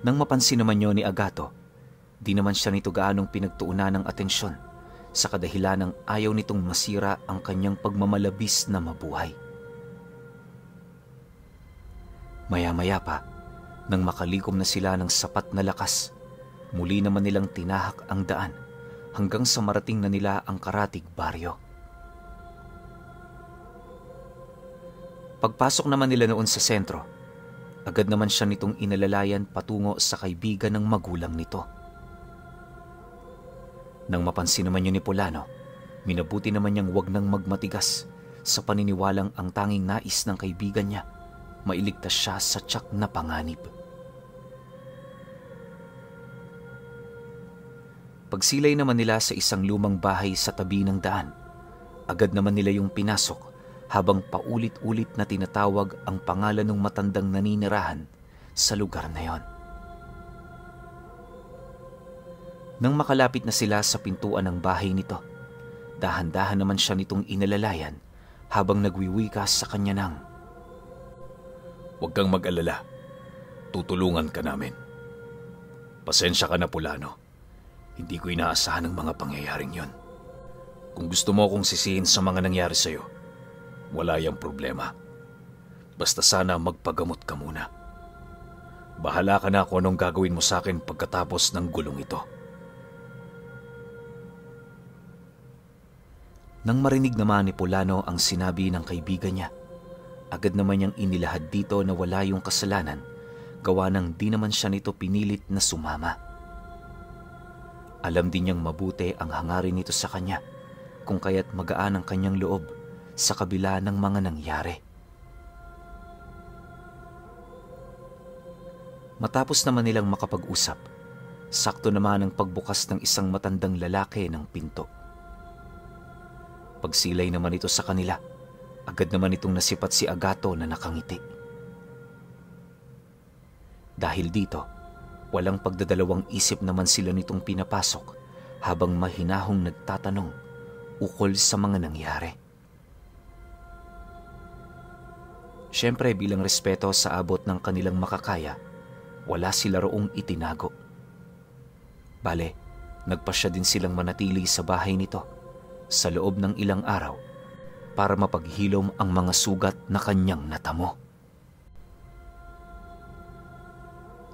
Nang mapansin naman niyo ni Agato, di naman siya nito gaanong pinagtuunan ng atensyon sa kadahilan ng ayaw nitong masira ang kanyang pagmamalabis na mabuhay. Maya-maya pa, nang makalikom na sila ng sapat na lakas, muli naman nilang tinahak ang daan hanggang sa marating na nila ang Karatig Baryo. Pagpasok naman nila noon sa sentro, agad naman siya nitong inalalayan patungo sa kaibigan ng magulang nito. Nang mapansin naman yun ni Pulano, minabuti naman niyang wag nang magmatigas sa paniniwalang ang tanging nais ng kaibigan niya, mailigtas siya sa tiyak na panganib. Pagsilay naman nila sa isang lumang bahay sa tabi ng daan, agad naman nila yung pinasok habang paulit-ulit na tinatawag ang pangalan ng matandang naninirahan sa lugar na yon. Nang makalapit na sila sa pintuan ng bahay nito, dahan-dahan naman siya nitong inalalayan habang nagwiwika sa kanya ng, "Huwag kang mag-alala. Tutulungan ka namin. Pasensya ka na, Pulano. Hindi ko inaasahan ang mga pangyayaring yon. Kung gusto mo akong sisihin sa mga nangyari sa'yo, wala yang problema. Basta sana magpagamot ka muna. Bahala ka na kung anong gagawin mo sa akin pagkatapos ng gulong ito." Nang marinig naman ni Polano ang sinabi ng kaibigan niya, agad naman niyang inilahad dito na wala yung kasalanan, gawa ng di naman siya nito pinilit na sumama. Alam din niyang mabuti ang hangarin nito sa kanya, kung kaya't magaan ang kanyang loob sa kabila ng mga nangyari. Matapos naman nilang makapag-usap, sakto naman ang pagbukas ng isang matandang lalaki ng pinto. Pagsilay naman ito sa kanila, agad naman itong nasipat si Agato na nakangiti. Dahil dito, walang pagdadalawang isip naman sila nitong pinapasok habang mahinahong nagtatanong ukol sa mga nangyari. Siyempre bilang respeto sa abot ng kanilang makakaya, wala sila roong itinago. Bale, nagpasya din silang manatili sa bahay nito sa loob ng ilang araw para mapaghilom ang mga sugat na kanyang natamo.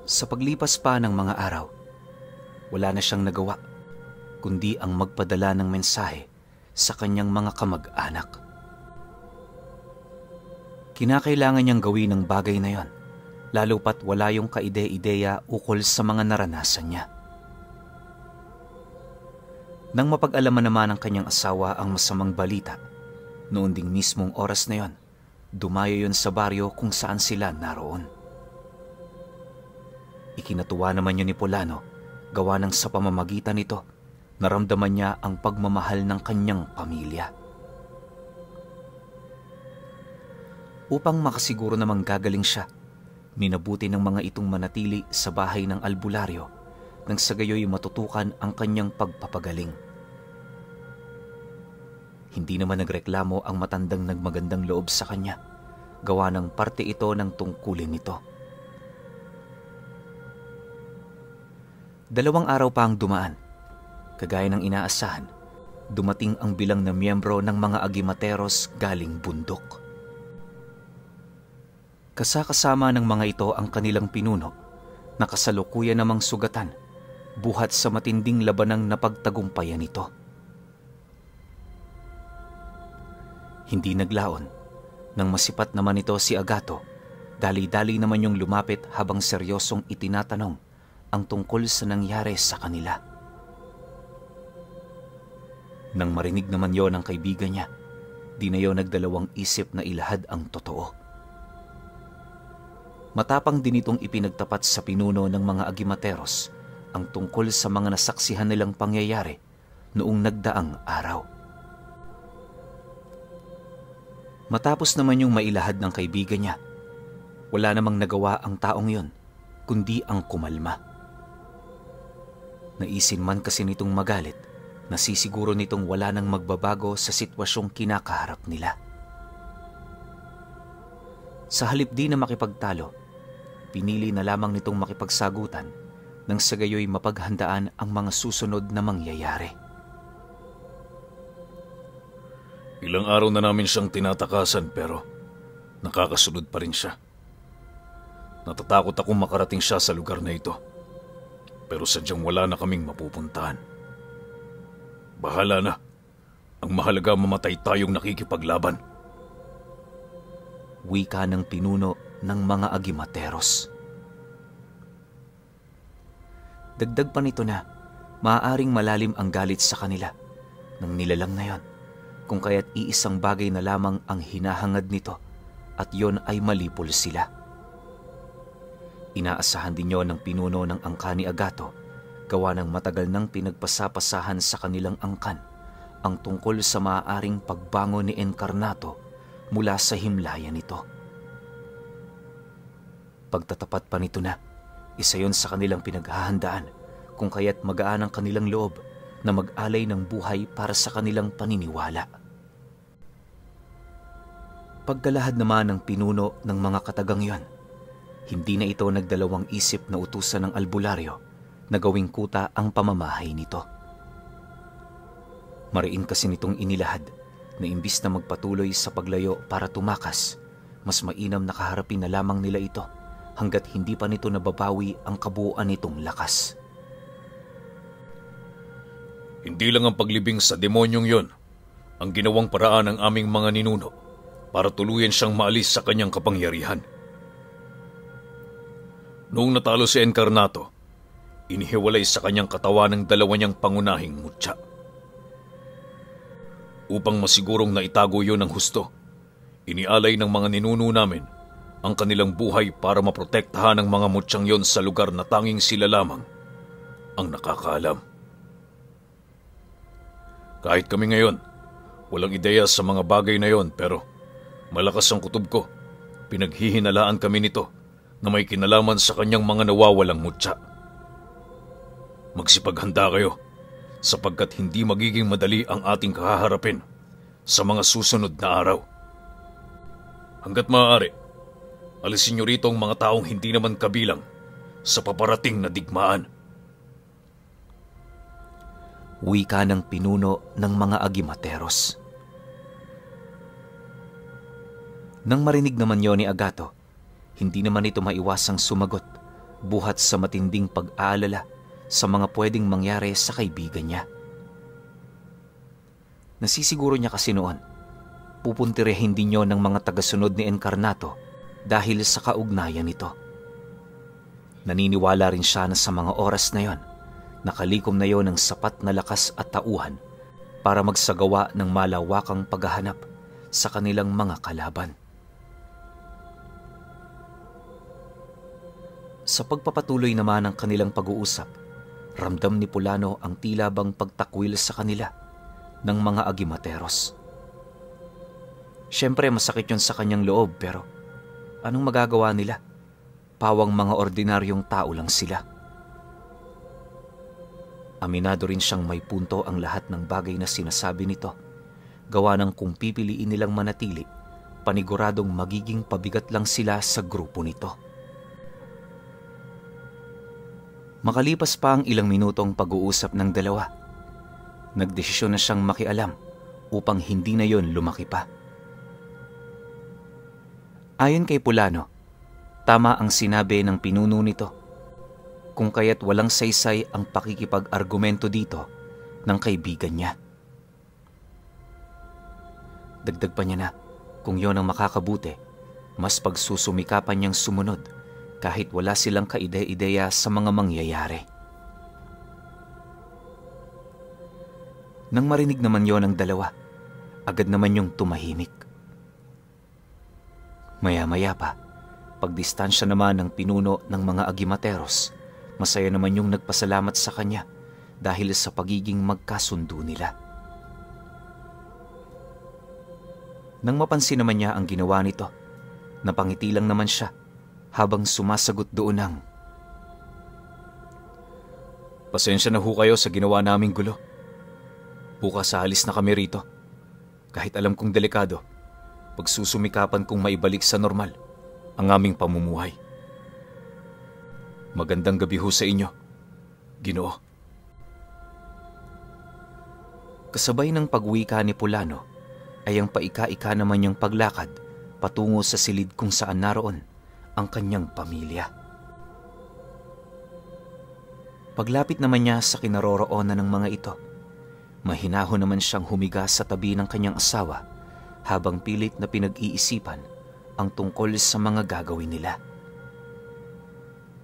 Sa paglipas pa ng mga araw, wala na siyang nagawa kundi ang magpadala ng mensahe sa kanyang mga kamag-anak. Kinakailangan niyang gawin ang bagay na yon, lalo pat wala yung kaide-ideya ukol sa mga naranasan niya. Nang mapag-alaman naman ng kanyang asawa ang masamang balita, noon ding mismong oras na yon, dumayo yon sa baryo kung saan sila naroon. Ikinatuwa naman yun ni Polano, gawa ng sa pamamagitan nito, naramdaman niya ang pagmamahal ng kanyang pamilya. Upang makasiguro namang gagaling siya, minabuti ng mga itong manatili sa bahay ng albularyo nang sa gayoy matutukan ang kanyang pagpapagaling. Hindi naman nagreklamo ang matandang nagmagandang loob sa kanya, gawa ng parte ito ng tungkulin nito. 2 araw pa ang dumaan. Kagaya ng inaasahan, dumating ang bilang na miyembro ng mga agimateros galing bundok. Kasakasama ng mga ito ang kanilang pinuno na kasalukuyan namang sugatan buhat sa matinding labanang napagtagumpayan ito. Hindi naglaon nang masipat naman ito si Agato, dali-dali naman yung lumapit habang seryosong itinatanong ang tungkol sa nangyari sa kanila. Nang marinig naman yon ng kaibigan niya, di na yon nagdalawang isip na ilahad ang totoo. Matapang din itong ipinagtapat sa pinuno ng mga agimateros ang tungkol sa mga nasaksihan nilang pangyayari noong nagdaang araw. Matapos naman yung mailahad ng kaibigan niya, wala namang nagawa ang taong yon kundi ang kumalma. Naisin man kasi nitong magalit, nasisiguro nitong wala nang magbabago sa sitwasyong kinakaharap nila. Sa halip di na makipagtalo, pinili na lamang nitong makipagsagutan nang sa gayoy mapaghandaan ang mga susunod na mangyayari. Ilang araw na namin siyang tinatakasan pero nakakasunod pa rin siya. Natatakot akong makarating siya sa lugar na ito. Pero sadyang wala na kaming mapupuntahan. Bahala na. Ang mahalaga mamatay tayong nakikipaglaban. Wika ng pinuno ng mga agimateros. Dagdag pa nito na maaaring malalim ang galit sa kanila ng nilalang na yon, kung kaya't iisang bagay na lamang ang hinahangad nito at yon ay malipol sila. Inaasahan din yon ng pinuno ng angkan ni Agato, gawa ng matagal nang pinagpasapasahan sa kanilang angkan ang tungkol sa maaaring pagbangon ni Encarnato mula sa himlayan nito. Pagtatapat pa nito na, isa yon sa kanilang pinaghahandaan, kung kaya't magaan ang kanilang loob na mag-alay ng buhay para sa kanilang paniniwala. Pagkalahad naman ng pinuno ng mga katagang yon, hindi na ito nagdalawang isip na utusan ng albularyo na gawing kuta ang pamamahay nito. Mariin kasi nitong inilahad na imbis na magpatuloy sa paglayo para tumakas, mas mainam na kaharapin na lamang nila ito hanggat hindi pa nito nababawi ang kabuuan nitong lakas. Hindi lang ang paglibing sa demonyong yon ang ginawang paraan ng aming mga ninuno para tuluyan siyang maalis sa kanyang kapangyarihan. Noong natalo si Encarnato, inihiwalay sa kanyang katawan ng dalawa niyang pangunahing mutya. Upang masigurong naitago yun ng husto, inialay ng mga ninuno namin ang kanilang buhay para maprotektahan ang mga mutyang yon sa lugar na tanging sila lamang ang nakakaalam. Kahit kami ngayon, walang ideya sa mga bagay na yon, pero malakas ang kutob ko. Pinaghihinalaan kami nito na may kinalaman sa kanyang mga nawawalang mutya. Magsipaghanda kayo sapagkat hindi magiging madali ang ating kahaharapin sa mga susunod na araw. Hanggat maaari, alisin niyo rito ang mga taong hindi naman kabilang sa paparating na digmaan. Wika ng pinuno ng mga agimateros. Nang marinig naman yon ni Agato, hindi naman ito maiwasang sumagot buhat sa matinding pag-aalala sa mga pwedeng mangyari sa kaibigan niya. Nasisiguro niya kasi noon, pupuntirehin din yon ng mga tagasunod ni Encarnato dahil sa kaugnayan nito. Naniniwala rin siya na sa mga oras na yon, nakalikom na yon ng sapat na lakas at tauhan para magsagawa ng malawakang paghahanap sa kanilang mga kalaban. Sa pagpapatuloy naman ng kanilang pag-uusap, ramdam ni Pulano ang tila bang pagtakwil sa kanila ng mga agimateros. Siyempre masakit yun sa kanyang loob, pero anong magagawa nila? Pawang mga ordinaryong tao lang sila. Aminado rin siyang may punto ang lahat ng bagay na sinasabi nito. Gawa ng kung pipiliin nilang manatili, paniguradong magiging pabigat lang sila sa grupo nito. Makalipas pa ang ilang minutong pag-uusap ng dalawa, nagdesisyon na siyang makialam upang hindi na yon lumaki pa. Ayon kay Pulano, tama ang sinabi ng pinuno nito, kung kaya't walang saysay ang pakikipag-argumento dito ng kaibigan niya. Dagdag pa niya na kung yon ang makakabuti, mas pagsusumikapan niyang sumunod kahit wala silang kaide-ideya sa mga mangyayari. Nang marinig naman yon ng dalawa, agad naman yung tumahimik. Maya-maya pa, pagdistansya naman ng pinuno ng mga agimateros, masaya naman yung nagpasalamat sa kanya dahil sa pagiging magkasundo nila. Nang mapansin naman niya ang ginawa nito, napangiti lang naman siya habang sumasagot doon ng, "Pasensya na ho kayo sa ginawa naming gulo. Bukas aalis na kami rito. Kahit alam kong delikado, pagsusumikapan kong maibalik sa normal ang aming pamumuhay. Magandang gabi ho sa inyo, Ginoo." Kasabay ng pagwika ni Pulano ay ang paika-ika naman niyang paglakad patungo sa silid kung saan naroon ang kanyang pamilya. Paglapit naman niya sa kinaroroonan ng mga ito, mahinahon naman siyang humiga sa tabi ng kanyang asawa habang pilit na pinag-iisipan ang tungkol sa mga gagawin nila.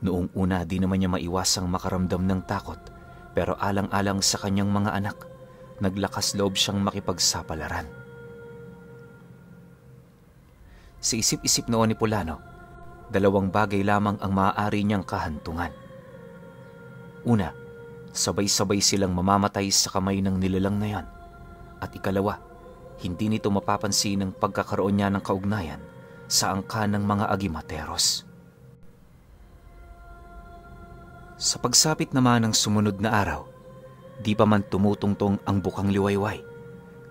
Noong una di naman niya maiwasang makaramdam ng takot, pero alang-alang sa kanyang mga anak, naglakas loob siyang makipagsapalaran. Sa isip-isip noon ni Pulano, dalawang bagay lamang ang maaari niyang kahantungan. Una, sabay-sabay silang mamamatay sa kamay ng nilalang na yan. At ikalawa, hindi nito mapapansin ang pagkakaroon niya ng kaugnayan sa angkan ng mga agimateros. Sa pagsapit naman ng sumunod na araw, di pa man tumutungtong ang bukang liwayway,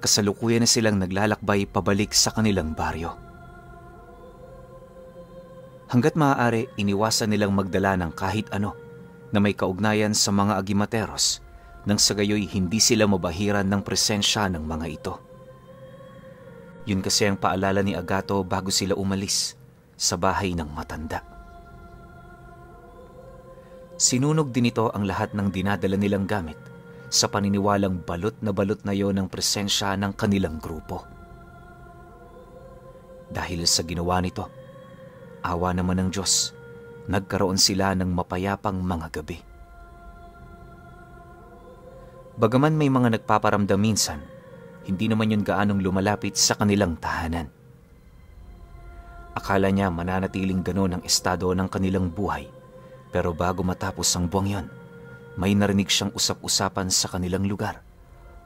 kasalukuyan na silang naglalakbay pabalik sa kanilang baryo. Hanggat maaari, iniwasan nilang magdala ng kahit ano na may kaugnayan sa mga agimateros nang sa gayoy hindi sila mabahiran ng presensya ng mga ito. Yun kasi ang paalala ni Agato bago sila umalis sa bahay ng matanda. Sinunog din ito ang lahat ng dinadala nilang gamit sa paniniwalang balot na yon ang presensya ng kanilang grupo. Dahil sa ginawa nito, awa naman ng Diyos, nagkaroon sila ng mapayapang mga gabi. Bagaman may mga nagpaparamdam minsan, hindi naman yun gaanong lumalapit sa kanilang tahanan. Akala niya mananatiling gano'n ang estado ng kanilang buhay, pero bago matapos ang buwang yon, may narinig siyang usap-usapan sa kanilang lugar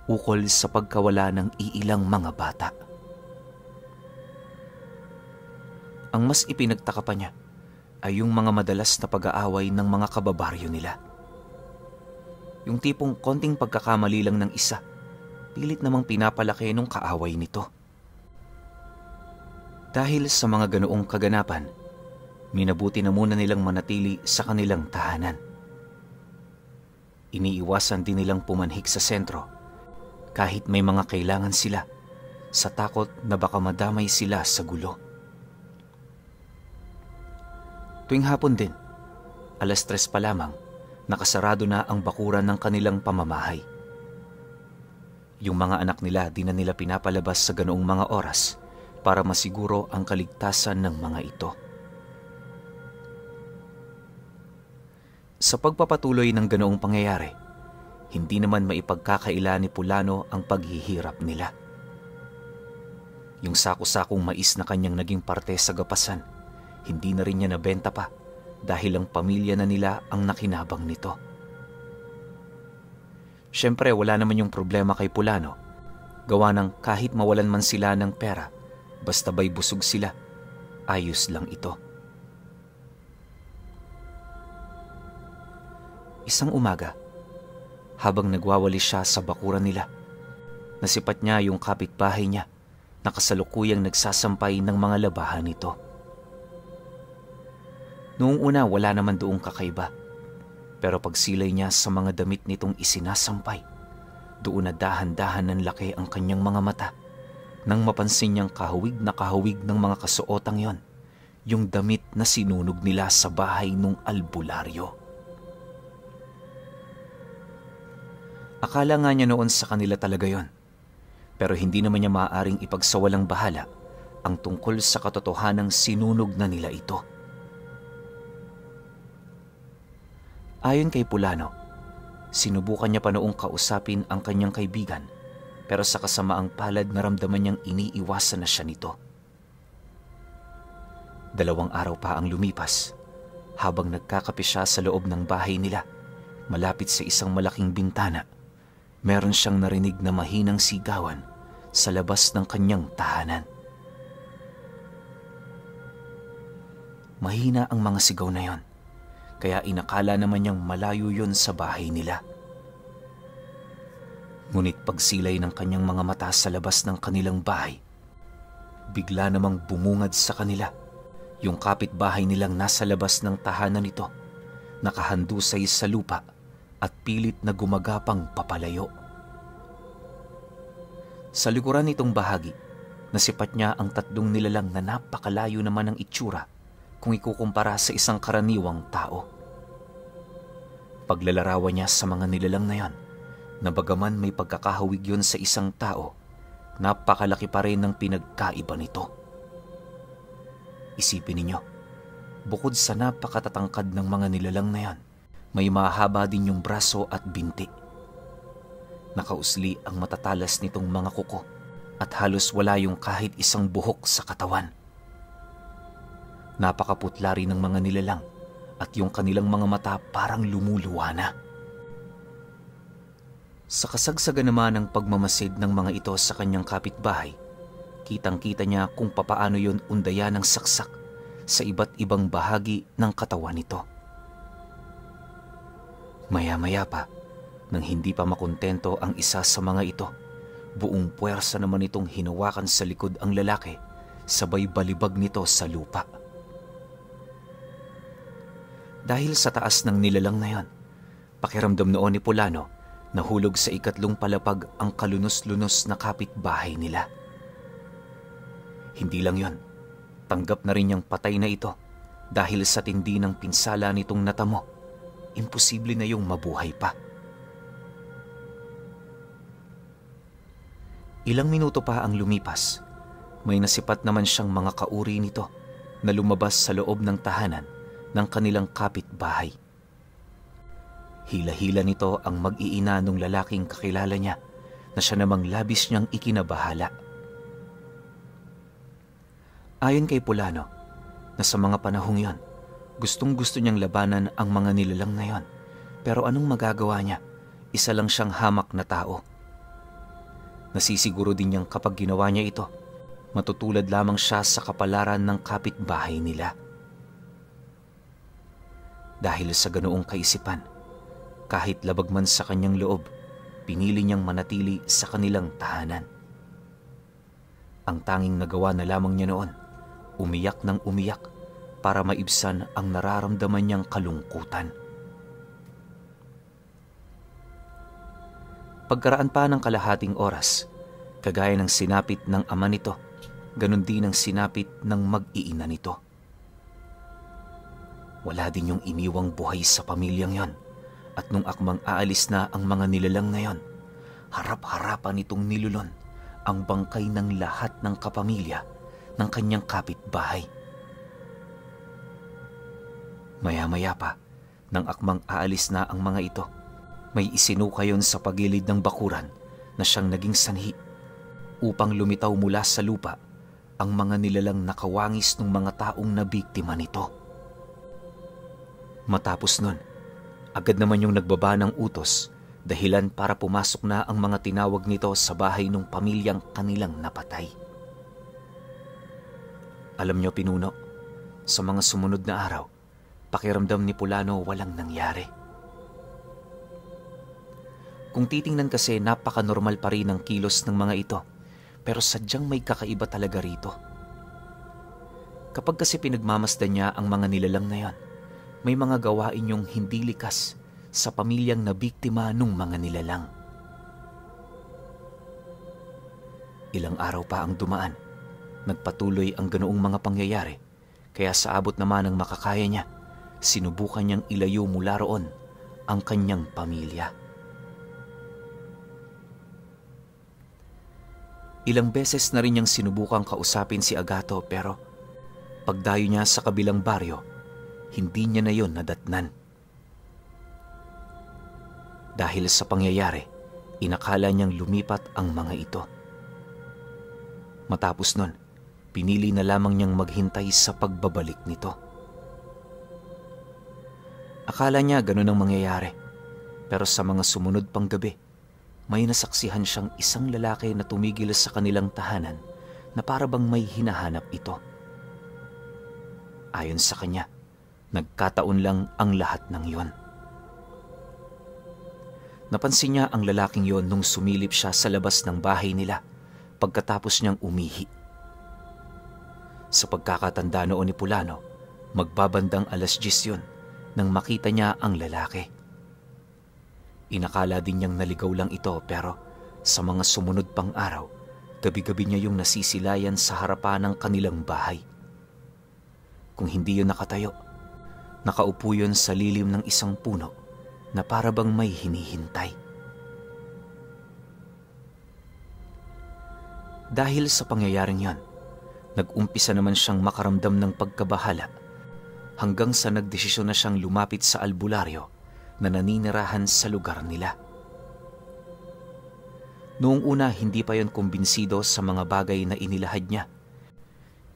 ukol sa pagkawala ng iilang mga bata. Ang mas ipinagtaka pa niya ay yung mga madalas na pag-aaway ng mga kababaryo nila. Yung tipong konting pagkakamali lang ng isa, pilit namang pinapalaki nung kaaway nito. Dahil sa mga ganoong kaganapan, minabuti na muna nilang manatili sa kanilang tahanan. Iniiwasan din nilang pumanhik sa sentro kahit may mga kailangan sila sa takot na baka madamay sila sa gulo. Tuwing hapon din, 3:00 pa lamang, nakasarado na ang bakuran ng kanilang pamamahay. Yung mga anak nila di na nila pinapalabas sa ganoong mga oras para masiguro ang kaligtasan ng mga ito. Sa pagpapatuloy ng ganoong pangyayari, hindi naman maipagkakaila ni Pulano ang paghihirap nila. Yung sako-sakong mais na kanyang naging parte sa gapasan, hindi na rin niya nabenta pa dahil ang pamilya na nila ang nakinabang nito. Siyempre wala naman yung problema kay Pulano, gawa ng kahit mawalan man sila ng pera, basta ba'y busog sila, ayos lang ito. Isang umaga, habang nagwawali siya sa bakuran nila, nasipat niya yung kapitbahay niya na kasalukuyang nagsasampay ng mga labahan nito. Noong una wala naman doong kakaiba, pero pagsilay niya sa mga damit nitong isinasampay, doon na dahan-dahan ng laki ang kanyang mga mata nang mapansin niyang kahawig ng mga kasuotang yon, yung damit na sinunog nila sa bahay nung albularyo. Akala nga niya noon sa kanila talaga yon, pero hindi naman niya maaaring ipagsawalang bahala ang tungkol sa katotohanang sinunog na nila ito. Ayon kay Pulano, sinubukan niya pa noong kausapin ang kanyang kaibigan, pero sa kasamaang palad naramdaman niyang iniiwasan na siya nito. 2 araw pa ang lumipas, habang nagkakape siya sa loob ng bahay nila, malapit sa isang malaking bintana, meron siyang narinig na mahinang sigawan sa labas ng kanyang tahanan. Mahina ang mga sigaw na yon, kaya inakala naman niyang malayo yon sa bahay nila. Ngunit pagsilay ng kanyang mga mata sa labas ng kanilang bahay, bigla namang bumungad sa kanila yung kapitbahay nilang nasa labas ng tahanan nito, nakahandusay sa lupa at pilit na gumagapang papalayo. Sa likuran nitong bahagi, nasipat niya ang 3 nilalang na napakalayo naman ng itsura kung ikukumpara sa isang karaniwang tao. Paglalarawan niya sa mga nilalang na yan, na bagaman may pagkakahawig yon sa isang tao, napakalaki pa rin ng pinagkaiba nito. Isipin ninyo, bukod sa napakatatangkad ng mga nilalang na yan, may mahaba din yung braso at binti. Nakausli ang matatalas nitong mga kuko at halos wala yung kahit isang buhok sa katawan. Napakaputla rin ng mga nilalang at yung kanilang mga mata parang lumuluwa na. Sa kasagsagan naman ng pagmamasid ng mga ito sa kanyang kapitbahay, kitang-kita niya kung papaano yon undayan ng saksak sa iba't ibang bahagi ng katawan nito. Maya-maya pa, nang hindi pa makontento ang isa sa mga ito, buong puwersa naman itong hinawakan sa likod ang lalaki, sabay balibag nito sa lupa. Dahil sa taas ng nilalang na yon, pakiramdam noon ni Pulano, nahulog sa 3 palapag ang kalunos-lunos na kapitbahay nila. Hindi lang yon, tanggap na rin niyang patay na ito dahil sa tindi ng pinsala nitong natamo, imposible na yung mabuhay pa. Ilang minuto pa ang lumipas. May nasipat naman siyang mga kauri nito na lumabas sa loob ng tahanan ng kanilang kapitbahay. Hila-hila nito ang mag-iina nung lalaking kakilala niya na siya namang labis niyang ikinabahala. Ayon kay Pulano, na sa mga panahong yon, gustong-gusto niyang labanan ang mga nilalang na yon. Pero anong magagawa niya? Isa lang siyang hamak na tao. Nasisiguro din niyang kapag ginawa niya ito, matutulad lamang siya sa kapalaran ng kapitbahay nila. Dahil sa ganoong kaisipan, kahit labag man sa kanyang loob, pinili niyang manatili sa kanilang tahanan. Ang tanging nagawa na lamang niya noon, umiyak ng umiyak para maibsan ang nararamdaman niyang kalungkutan. Pagkaraan pa ng kalahating oras, kagaya ng sinapit ng ama nito, ganun din ang sinapit ng mag-iina nito. Wala din yung iniwang buhay sa pamilyang yon, at nung akmang aalis na ang mga nilalang na yon, harap-harapan nitong nilulon ang bangkay ng lahat ng kapamilya ng kanyang kapitbahay. Maya-maya pa, nang akmang aalis na ang mga ito, may isinukayon sa pagilid ng bakuran na siyang naging sanhi upang lumitaw mula sa lupa ang mga nilalang nakawangis ng mga taong nabiktima nito. Matapos nun, agad naman yung nagbaba ng utos, dahilan para pumasok na ang mga tinawag nito sa bahay ng pamilyang kanilang napatay. Alam nyo, Pinuno, sa mga sumunod na araw, pakiramdam ni Pulano walang nangyari. Kung titingnan kasi, napaka-normal pa rin ang kilos ng mga ito, pero sadyang may kakaiba talaga rito. Kapag kasi pinagmamasdan niya ang mga nilalang na yan, may mga gawain yung hindi likas sa pamilyang nabiktima nung mga nilalang. Ilang araw pa ang dumaan, nagpatuloy ang ganoong mga pangyayari, kaya sa abot naman ng makakaya niya, sinubukan niyang ilayo mula roon ang kanyang pamilya. Ilang beses na rin niyang sinubukang kausapin si Agato, pero pagdayo niya sa kabilang baryo, hindi niya na yon nadatnan. Dahil sa pangyayari, inakala niyang lumipat ang mga ito. Matapos nun, pinili na lamang niyang maghintay sa pagbabalik nito. Akala niya ganun ang mangyayari, pero sa mga sumunod pang gabi, may nasaksihan siyang isang lalaki na tumigil sa kanilang tahanan na para bang may hinahanap ito. Ayon sa kanya, nagkataon lang ang lahat ng yon. Napansin niya ang lalaking yon nung sumilip siya sa labas ng bahay nila pagkatapos niyang umihi. Sa pagkakatanda noon ni Pulano, magbabandang 10:00 yun nang makita niya ang lalaki. Inakala din niyang naligaw lang ito, pero sa mga sumunod pang araw, gabi-gabi niya yung nasisilayan sa harapan ng kanilang bahay. Kung hindi yun nakatayo, nakaupo yun sa lilim ng isang puno na para bang may hinihintay. Dahil sa pangyayaring yon, nag-umpisa naman siyang makaramdam ng pagkabahala hanggang sa nagdesisyon na siyang lumapit sa albularyo na naninirahan sa lugar nila. Noong una, hindi pa yon kumbinsido sa mga bagay na inilahad niya.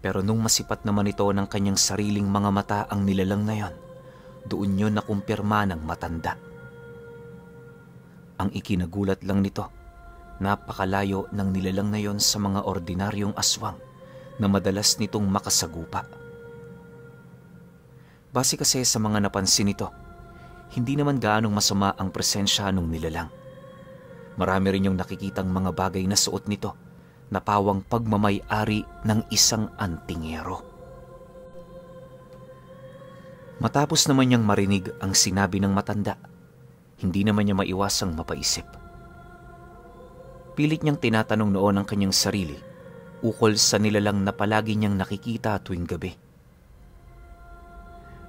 Pero nung masipat naman ito ng kanyang sariling mga mata ang nilalang na yon, doon yun nakumpirma ng matanda. Ang ikinagulat lang nito, napakalayo ng nilalang na yon sa mga ordinaryong aswang na madalas nitong makasagupa. Base kasi sa mga napansin nito, hindi naman gaanong masama ang presensya ng nilalang. Marami rin yung nakikitang mga bagay na suot nito na pawang pagmamay-ari ng isang antingero. Matapos naman niyang marinig ang sinabi ng matanda, hindi naman niya maiwasang mapaisip. Pilit niyang tinatanong noon ang kanyang sarili ukol sa nilalang na palagi niyang nakikita tuwing gabi.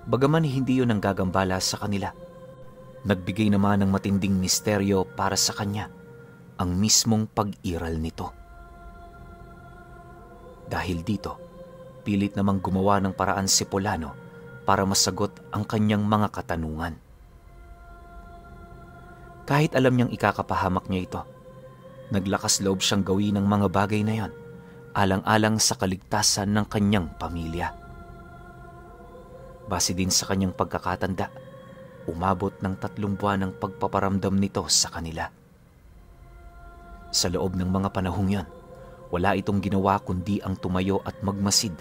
Bagaman hindi yun ang gagambala sa kanila, nagbigay naman ng matinding misteryo para sa kanya ang mismong pag-iral nito. Dahil dito, pilit namang gumawa ng paraan si Polano para masagot ang kanyang mga katanungan. Kahit alam niyang ikakapahamak niya ito, naglakas loob siyang gawin ng mga bagay na yon, alang-alang sa kaligtasan ng kanyang pamilya. Base din sa kanyang pagkakatanda, umabot ng 3 buwan ang pagpaparamdam nito sa kanila. Sa loob ng mga panahong yon, wala itong ginawa kundi ang tumayo at magmasid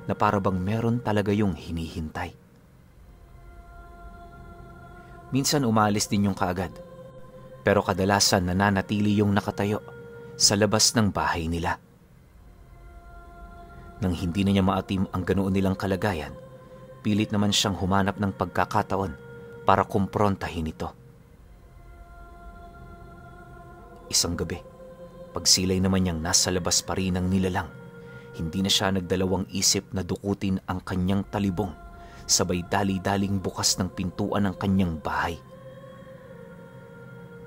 na para bang meron talaga yung hinihintay. Minsan umalis din yung kaagad, pero kadalasan nananatili yung nakatayo sa labas ng bahay nila. Nang hindi na niya maatim ang ganoon nilang kalagayan, pilit naman siyang humanap ng pagkakataon para kumprontahin ito. Isang gabi, pagsilay naman niyang nasa labas pa rin ng nilalang, hindi na siya nagdalawang isip na dukutin ang kanyang talibong, sabay dali-daling bukas ng pintuan ng kanyang bahay.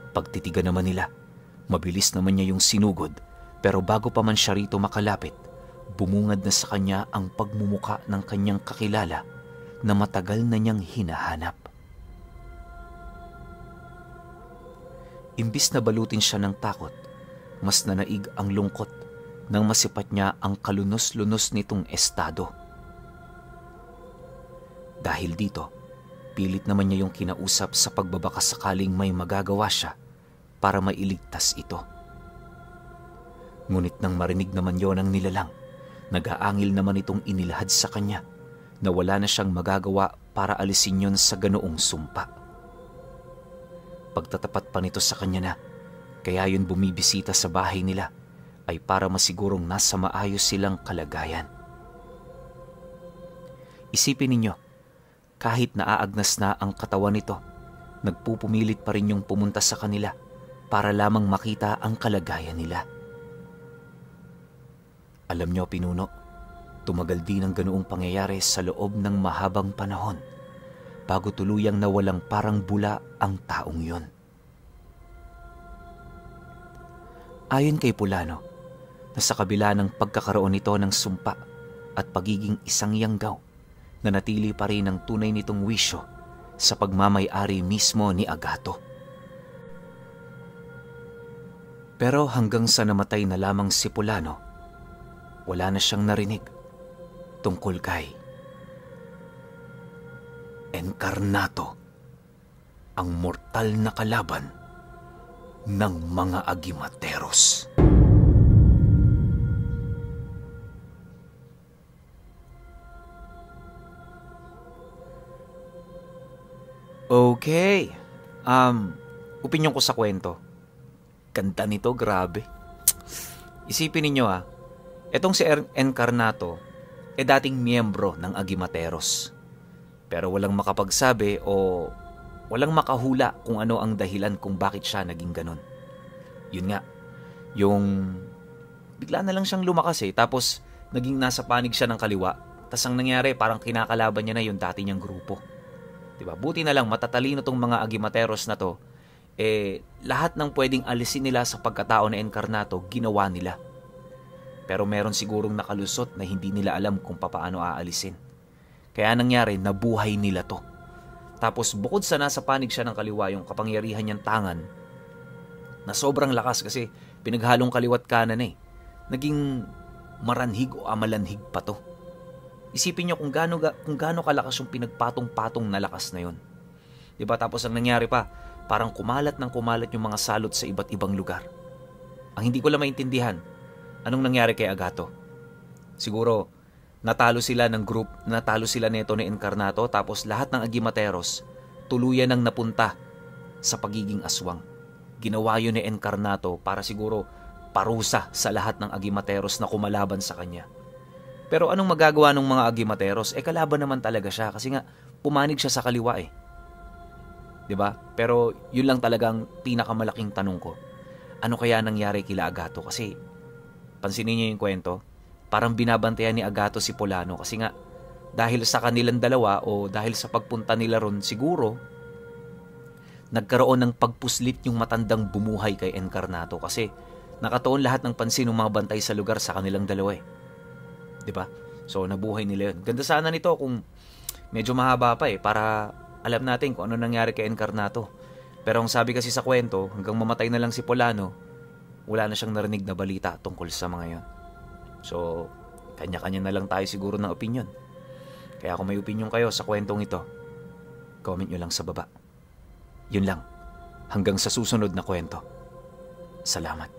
Pagtitigan naman nila, mabilis naman niya yung sinugod, pero bago pa man siya rito makalapit, bumungad na sa kanya ang pagmumuka ng kanyang kakilala na matagal na niyang hinahanap. Imbis na balutin siya ng takot, mas nanaig ang lungkot nang masipat niya ang kalunos-lunos nitong estado. Dahil dito, pilit naman niya yung kinausap sa pagbabaka sakaling may magagawa siya para mailigtas ito. Ngunit nang marinig naman yon ng nilalang, nag-aangil naman itong inilahad sa kanya na wala na siyang magagawa para alisin yon sa ganoong sumpa. Pagtatapat pa nito sa kanya na kaya yun bumibisita sa bahay nila ay para masigurong nasa maayos silang kalagayan. Isipin ninyo, kahit naaagnas na ang katawan nito, nagpupumilit pa rin yung pumunta sa kanila para lamang makita ang kalagayan nila. Alam nyo, pinuno, tumagal din ang ganoong pangyayari sa loob ng mahabang panahon bago tuluyang nawalang parang bula ang taong yon. Ayon kay Polano, na sa kabila ng pagkakaroon nito ng sumpa at pagiging isang yanggaw, nanatili pa rin ang tunay nitong wisyo sa pagmamay-ari mismo ni Agato. Pero hanggang sa namatay na lamang si Polano, wala na siyang narinig tungkol kay Encarnato, ang mortal na kalaban ng mga agimateros. Okay. Opinyon ko sa kwento. Ganda nito, grabe. Isipin ninyo etong si Encarnato dating miyembro ng Agimateros. Pero walang makapagsabi o walang makahula kung ano ang dahilan kung bakit siya naging ganun. Yun nga, yung bigla na lang siyang lumakas tapos naging nasa panig siya ng kaliwa. Tas ang nangyari, parang kinakalaban niya na yung dati niyang grupo. Diba? Buti na lang matatalino tong mga Agimateros na to, lahat ng pwedeng alisin nila sa pagkatao na Encarnato, ginawa nila. Pero meron sigurong nakalusot na hindi nila alam kung paano aalisin. Kaya nangyari, nabuhay nila to. Tapos bukod sa nasa panig siya ng kaliwa, yung kapangyarihan niyang tangan, na sobrang lakas kasi pinaghalong kaliwat kanan naging maranhig o amalanhig pa to. Isipin niyo kung gaano kalakas yung pinagpatong-patong na lakas na yon. Diba? Tapos ang nangyari pa, parang kumalat yung mga salot sa iba't ibang lugar. Ang hindi ko lang maintindihan, anong nangyari kay Agato? Siguro, natalo sila nito ni Encarnato, tapos lahat ng Agimateros tuluyan ng napunta sa pagiging aswang. Ginawa yun ni Encarnato para siguro parusa sa lahat ng Agimateros na kumalaban sa kanya. Pero anong magagawa ng mga Agimateros? Kalaban naman talaga siya kasi nga pumanig siya sa kaliwa Diba? Pero yun lang talagang pinakamalaking tanong ko. Ano kaya nangyari kila Agato? Kasi pansinin niyo yung kwento, parang binabantayan ni Agato si Polano kasi nga dahil sa kanilang dalawa o dahil sa pagpunta nila ron siguro nagkaroon ng pagpuslit yung matandang bumuhay kay Encarnato kasi nakatuon lahat ng pansin ng mga bantay sa lugar sa kanilang dalawa 'Di ba? So nabuhay nila yun. Ganda sana nito kung medyo mahaba pa para alam natin kung ano nangyari kay Encarnato. Pero ang sabi kasi sa kwento, hanggang mamatay na lang si Polano, wala na siyang narinig na balita tungkol sa mga yon. So, kanya-kanya na lang tayo siguro ng opinion. Kaya kung may opinion kayo sa kwentong ito, comment nyo lang sa baba. Yun lang. Hanggang sa susunod na kwento. Salamat.